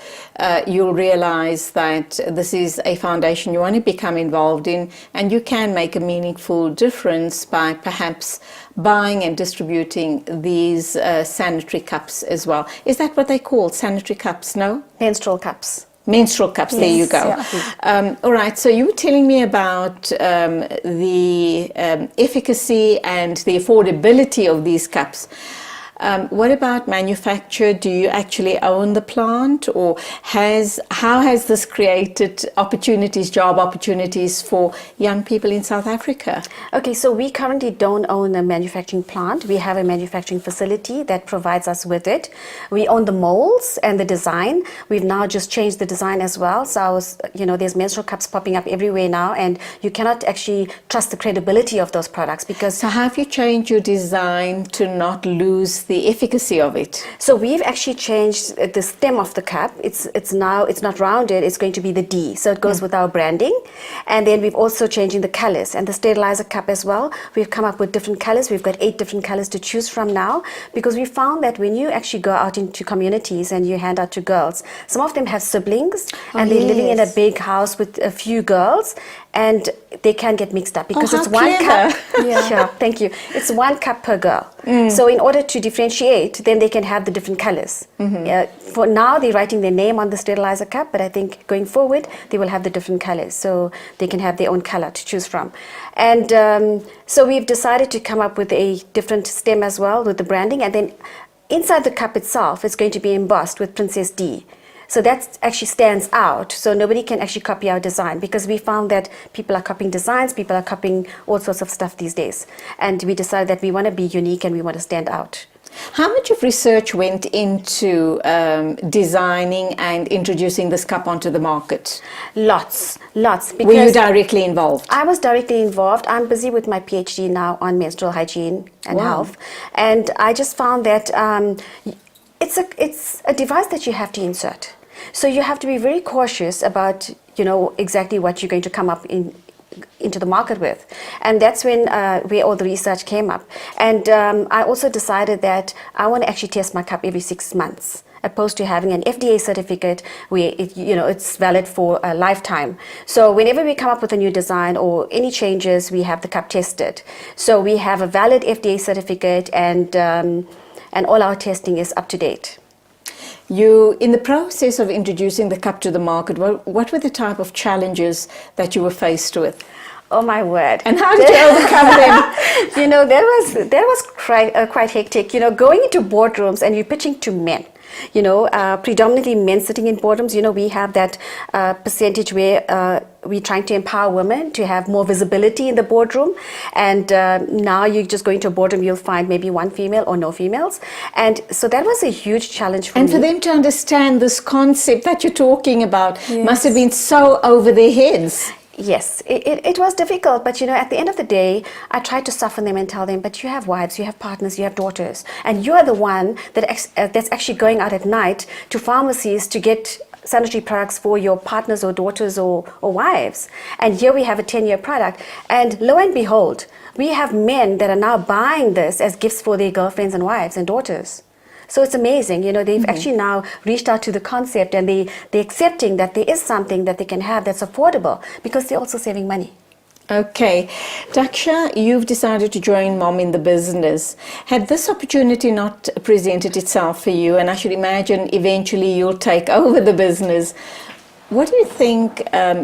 you'll realize that this is a foundation you want to become involved in, and you can make a meaningful difference by perhaps buying and distributing these sanitary cups as well. Is that what they call sanitary cups? No? Menstrual cups. Menstrual cups, yes, there you go. Yeah. All right, so you were telling me about the efficacy and the affordability of these cups. What about manufacture? Do you actually own the plant, or how has this created opportunities, job opportunities for young people in South Africa? Okay, so we currently don't own a manufacturing plant. We have a manufacturing facility that provides us with it. We own the molds and the design. We've now just changed the design as well. So there's menstrual cups popping up everywhere now, and you cannot actually trust the credibility of those products, because. So have you changed your design to not lose the efficacy of it? So we've actually changed the stem of the cup. It's not rounded, it's going to be the D, so it goes with our branding. And then we've also changing the colors, and the sterilizer cup as well. We've come up with different colors. We've got 8 different colors to choose from now, because we found that when you actually go out into communities and you hand out to girls, some of them have siblings, and they're living in a big house with a few girls, and they can get mixed up, because it's one cup. Yeah. Sure, thank you. It's 1 cup per girl. So in order to differentiate, then they can have the different colors. For now, they're writing their name on the sterilizer cup, but I think going forward, they will have the different colors, so they can have their own color to choose from. And so we've decided to come up with a different stem as well with the branding, and then inside the cup itself, it's going to be embossed with Princess D. So that actually stands out, so nobody can actually copy our design, because we found that people are copying designs, people are copying all sorts of stuff these days. And we decided that we want to be unique and we want to stand out. How much of research went into designing and introducing this cup onto the market? Lots. Were you directly involved? I was directly involved. I'm busy with my PhD now on menstrual hygiene and health. And I just found that it's a device that you have to insert. So you have to be very cautious about, exactly what you're going to come up into the market with. And that's when where all the research came up. And I also decided that I want to actually test my cup every 6 months, opposed to having an FDA certificate where it's valid for a lifetime. So whenever we come up with a new design or any changes, we have the cup tested. So we have a valid FDA certificate, and all our testing is up to date. In the process of introducing the cup to the market, what were the type of challenges that you were faced with? Oh my word! And how did you overcome them? You know, that was quite hectic. You know, going into boardrooms and you're pitching to men. You know, predominantly men sitting in boardrooms. You know, we have that percentage where we're trying to empower women to have more visibility in the boardroom. And now you just go into a boardroom, you'll find maybe one female or no females. And so that was a huge challenge for me. And for them to understand this concept that you're talking about must have been so over their heads. Yes, it was difficult, but you know, at the end of the day, I tried to soften them and tell them, but you have wives, you have partners, you have daughters, and you are the one that's actually going out at night to pharmacies to get sanitary products for your partners or daughters or wives. And here we have a 10-year product, and lo and behold, we have men that are now buying this as gifts for their girlfriends and wives and daughters. So it's amazing, you know, they've actually now reached out to the concept, and they're accepting that there is something that they can have that's affordable, because they're also saving money. Okay. Daksha, you've decided to join Mom in the business. Had this opportunity not presented itself for you, and I should imagine eventually you'll take over the business, what do you think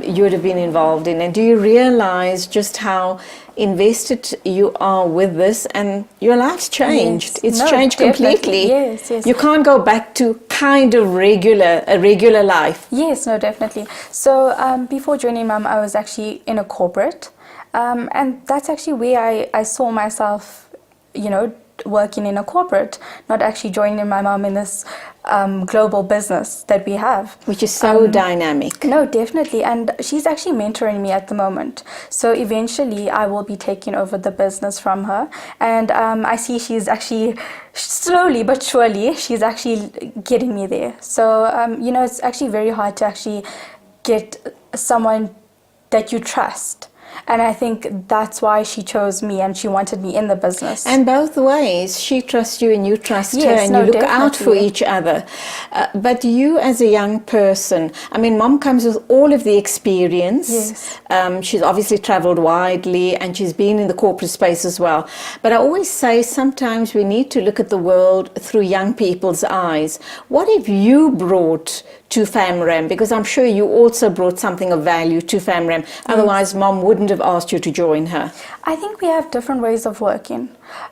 you would have been involved in? And do you realize just how invested you are with this, and your life's changed? Yes. It's changed completely. Yes, yes. You can't go back to kind of a regular life. Yes, no, definitely. So before joining Mum, I was actually in a corporate, and that's actually where I saw myself, you know, working in a corporate, not actually joining my mum in this global business that we have. Which is so dynamic. No, definitely. And she's actually mentoring me at the moment. So eventually I will be taking over the business from her. And I see she's actually, slowly but surely, she's actually getting me there. So, you know, it's actually very hard to actually get someone that you trust. And I think that's why she chose me and she wanted me in the business. And both ways, she trusts you and you trust her, Yes, and no, you look out for definitely. each other. But you as a young person, I mean, Mom comes with all of the experience. Yes. She's obviously traveled widely and she's been in the corporate space as well. But I always say sometimes we need to look at the world through young people's eyes. What have you brought to FAMRAM? Because I'm sure you also brought something of value to FAMRAM. Otherwise, Mom wouldn't have asked you to join her. I think we have different ways of working.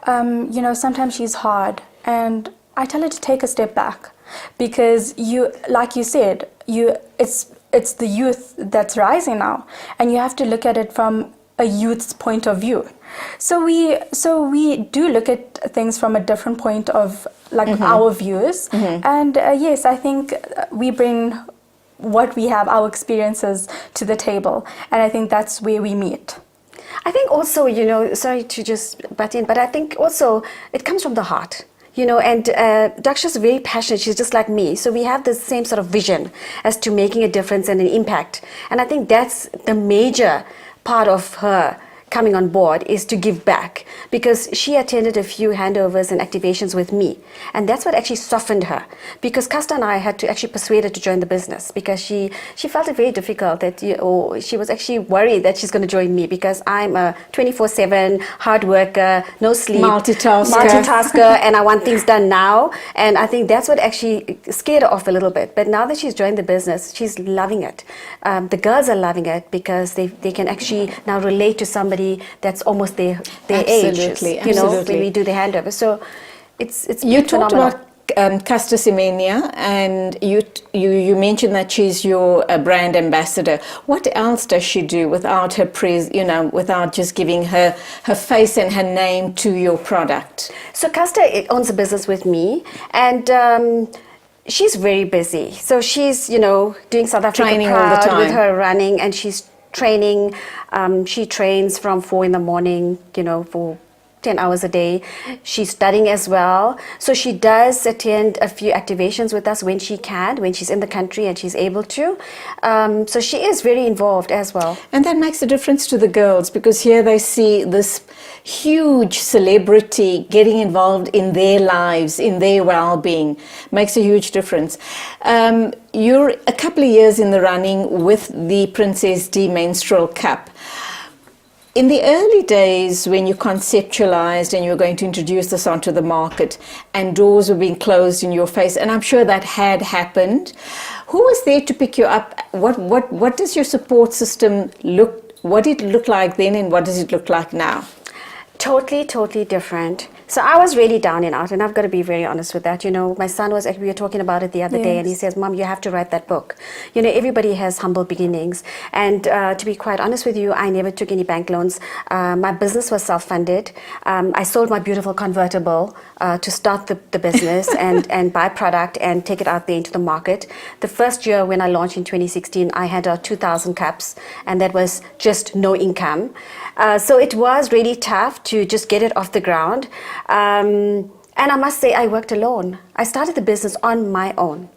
You know, sometimes she's hard, and I tell her to take a step back, because you, like you said, it's the youth that's rising now, and you have to look at it from a youth's point of view. So we do look at things from a different point of like our views, and yes, I think we bring what we have, our experiences, to the table, and I think that's where we meet. I think also, you know, sorry to just butt in, but I think also it comes from the heart. You know, and Daksha's very passionate. She's just like me. So we have the same sort of vision as to making a difference and an impact. And I think that's the major part of her coming on board, is to give back, because she attended a few handovers and activations with me, and that's what actually softened her, because Kasta and I had to actually persuade her to join the business, because she felt it very difficult that, or she was actually worried that she's going to join me, because I'm a 24/7 hard worker, no sleep, multitasker, and I want things done now. And I think that's what actually scared her off a little bit. But now that she's joined the business, she's loving it. The girls are loving it, because they can actually now relate to somebody that's almost their age, you know, when we do the handover. So it's you talked phenomenal. about Kasta Semenya, and you mentioned that she's your brand ambassador. What else does she do without her without just giving her face and her name to your product? So Kasta owns a business with me, and she's very busy. So she's, you know, doing South Africa training proud all the time with her running, and she's training. She trains from 4 in the morning, you know, for 10 hours a day. She's studying as well. So she does attend a few activations with us when she can, when she's in the country and she's able to. So she is very involved as well. And that makes a difference to the girls, because here they see this huge celebrity getting involved in their lives, in their well-being. Makes a huge difference. You're a couple of years in the running with the Princess D Menstrual Cup. In the early days, when you conceptualized and you were going to introduce this onto the market and doors were being closed in your face, and I'm sure that had happened, who was there to pick you up? What does your support system look what did it look like then and what does it look like now? Totally different. So I was really down and out, and I've got to be very honest with that. You know, my son was, we were talking about it the other day, and he says, Mom, you have to write that book. You know, everybody has humble beginnings. And to be quite honest with you, I never took any bank loans. My business was self-funded. I sold my beautiful convertible to start the business and buy product and take it out there into the market. The first year when I launched in 2016, I had 2,000 caps, and that was just no income. So it was really tough to just get it off the ground. And I must say, I worked alone. I started the business on my own,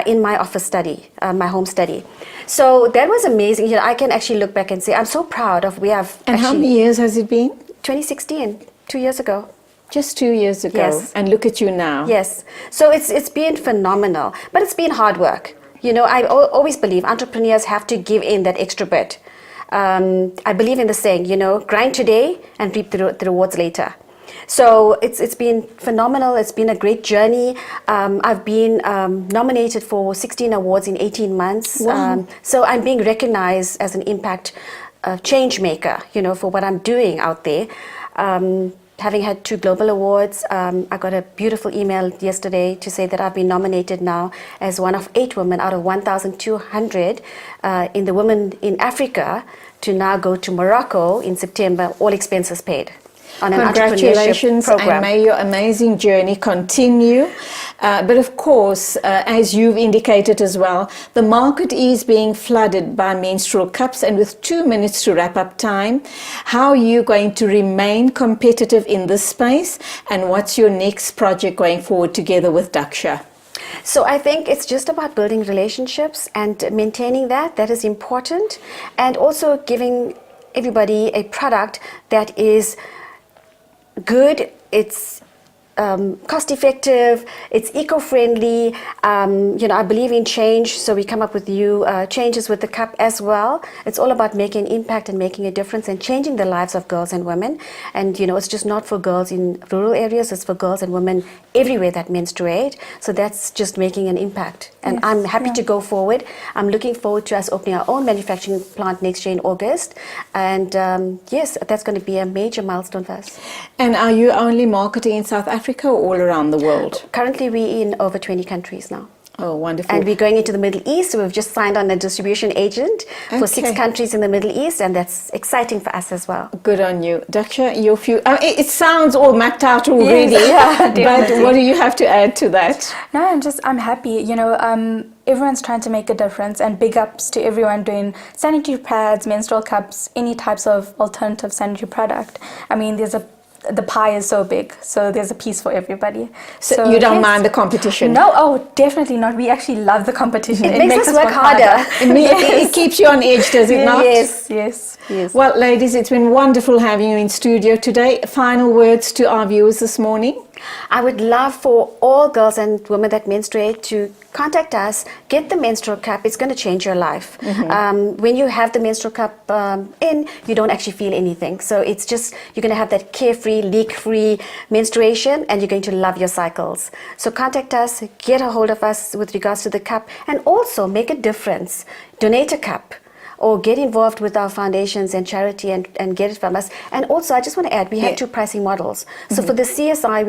in my office study, my home study. So that was amazing. You know, I can actually look back and say, I'm so proud of we have. And how many years has it been? 2016, 2 years ago. Just 2 years ago. Yes. And look at you now. Yes. So it's been phenomenal, but it's been hard work. You know, I always believe entrepreneurs have to give in that extra bit. I believe in the saying, you know, grind today and reap the rewards later. So it's been phenomenal. It's been a great journey. I've been nominated for 16 awards in 18 months. Wow. So I'm being recognized as an impact change maker, you know, for what I'm doing out there. Having had 2 global awards, I got a beautiful email yesterday to say that I've been nominated now as one of 8 women out of 1,200 in the Women in Africa to now go to Morocco in September, all expenses paid. On an Congratulations, program. and may your amazing journey continue. But of course, as you've indicated as well, the market is being flooded by menstrual cups, and with 2 minutes to wrap up time, how are you going to remain competitive in this space, and what's your next project going forward together with Daksha? So I think it's just about building relationships and maintaining that. That is important. And also giving everybody a product that is good, it's cost effective, it's eco-friendly. You know, I believe in change, so we come up with new changes with the cup as well. It's all about making an impact and making a difference and changing the lives of girls and women. And you know, it's just not for girls in rural areas, it's for girls and women everywhere that menstruate. So that's just making an impact. And Yes, I'm happy to go forward. I'm looking forward to us opening our own manufacturing plant next year in August. And yes, that's going to be a major milestone for us. And are you only marketing in South Africa or all around the world? Currently, we're in over 20 countries now. Oh, wonderful. And we're going into the Middle East. So we've just signed on a distribution agent for 6 countries in the Middle East, and that's exciting for us as well. Good on you. Daksha, your few, it sounds all mapped out already, Yes, yeah, but definitely. what do you have to add to that? No, I'm happy. You know, everyone's trying to make a difference, and big ups to everyone doing sanitary pads, menstrual cups, any types of alternative sanitary product. I mean, the pie is so big, so there's a piece for everybody. So you don't mind the competition? No, oh, definitely not. We actually love the competition. It makes us work harder. It keeps you on edge, does it not? Yes. Well, ladies, it's been wonderful having you in studio today. Final words to our viewers this morning? I would love for all girls and women that menstruate to contact us, get the menstrual cup. It's going to change your life. When you have the menstrual cup in, you don't actually feel anything. So it's just, you're going to have that carefree, leak-free menstruation, and you're going to love your cycles. So contact us, get a hold of us with regards to the cup, and also make a difference. Donate a cup, or get involved with our foundations and charity and get it from us. And also, I just want to add, we have 2 pricing models. So for the CSI,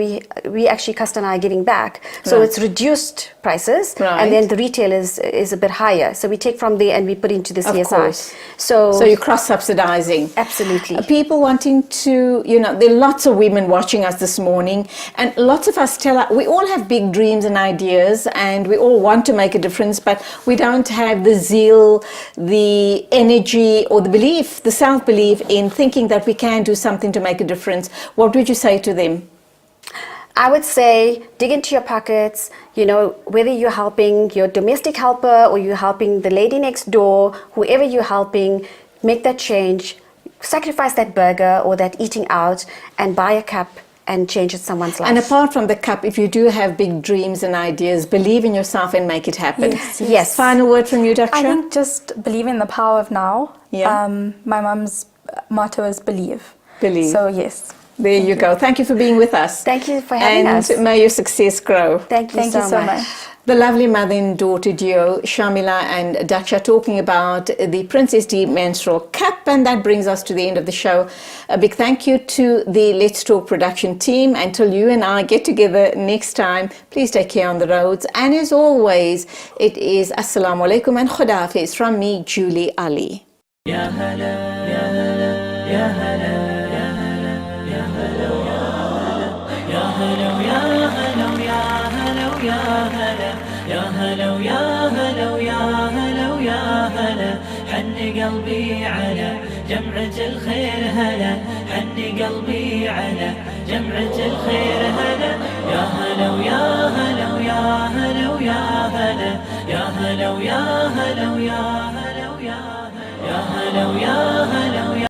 we actually, Cust and I are giving back. So it's reduced prices, and then the retail is a bit higher. So we take from there and we put into the CSI. Of course. So you're cross-subsidizing. Absolutely. People wanting to, you know, there are lots of women watching us this morning, and lots of us we all have big dreams and ideas, and we all want to make a difference, but we don't have the zeal, the energy, or the belief, the self-belief in thinking that we can do something to make a difference. What would you say to them? I would say dig into your pockets, you know, whether you're helping your domestic helper or you're helping the lady next door, whoever you're helping, make that change, sacrifice that burger or that eating out and buy a cup and change someone's life. And apart from the cup, if you do have big dreams and ideas, believe in yourself and make it happen. Yes. Final word from you, Daksha? I think just believe in the power of now. Yeah. My mum's motto is believe. Believe. So yes. There you go. Thank you for being with us. Thank you for having us. And may your success grow. Thank you so much. The lovely mother and daughter duo, Shamila and Daksha, talking about the Princess D menstrual cup, and that brings us to the end of the show. A big thank you to the Let's Talk production team. Until you and I get together next time, please take care on the roads. And as always, it is Assalamu alaikum and Khuda Hafiz from me, Julie Ali. يا هلا يا هلا يا هلا يا هلا يا هلا يا هلا يا هلا يا هلا يا هلا يا هلا يا هلا يا هلا حن قلبي على جمعة الخير هلا حن قلبي على جمعة الخير هلا يا هلا ويا هلا ويا هلا ويا هلا يا هلا ويا هلا ويا هلا ويا هلا ويا هلا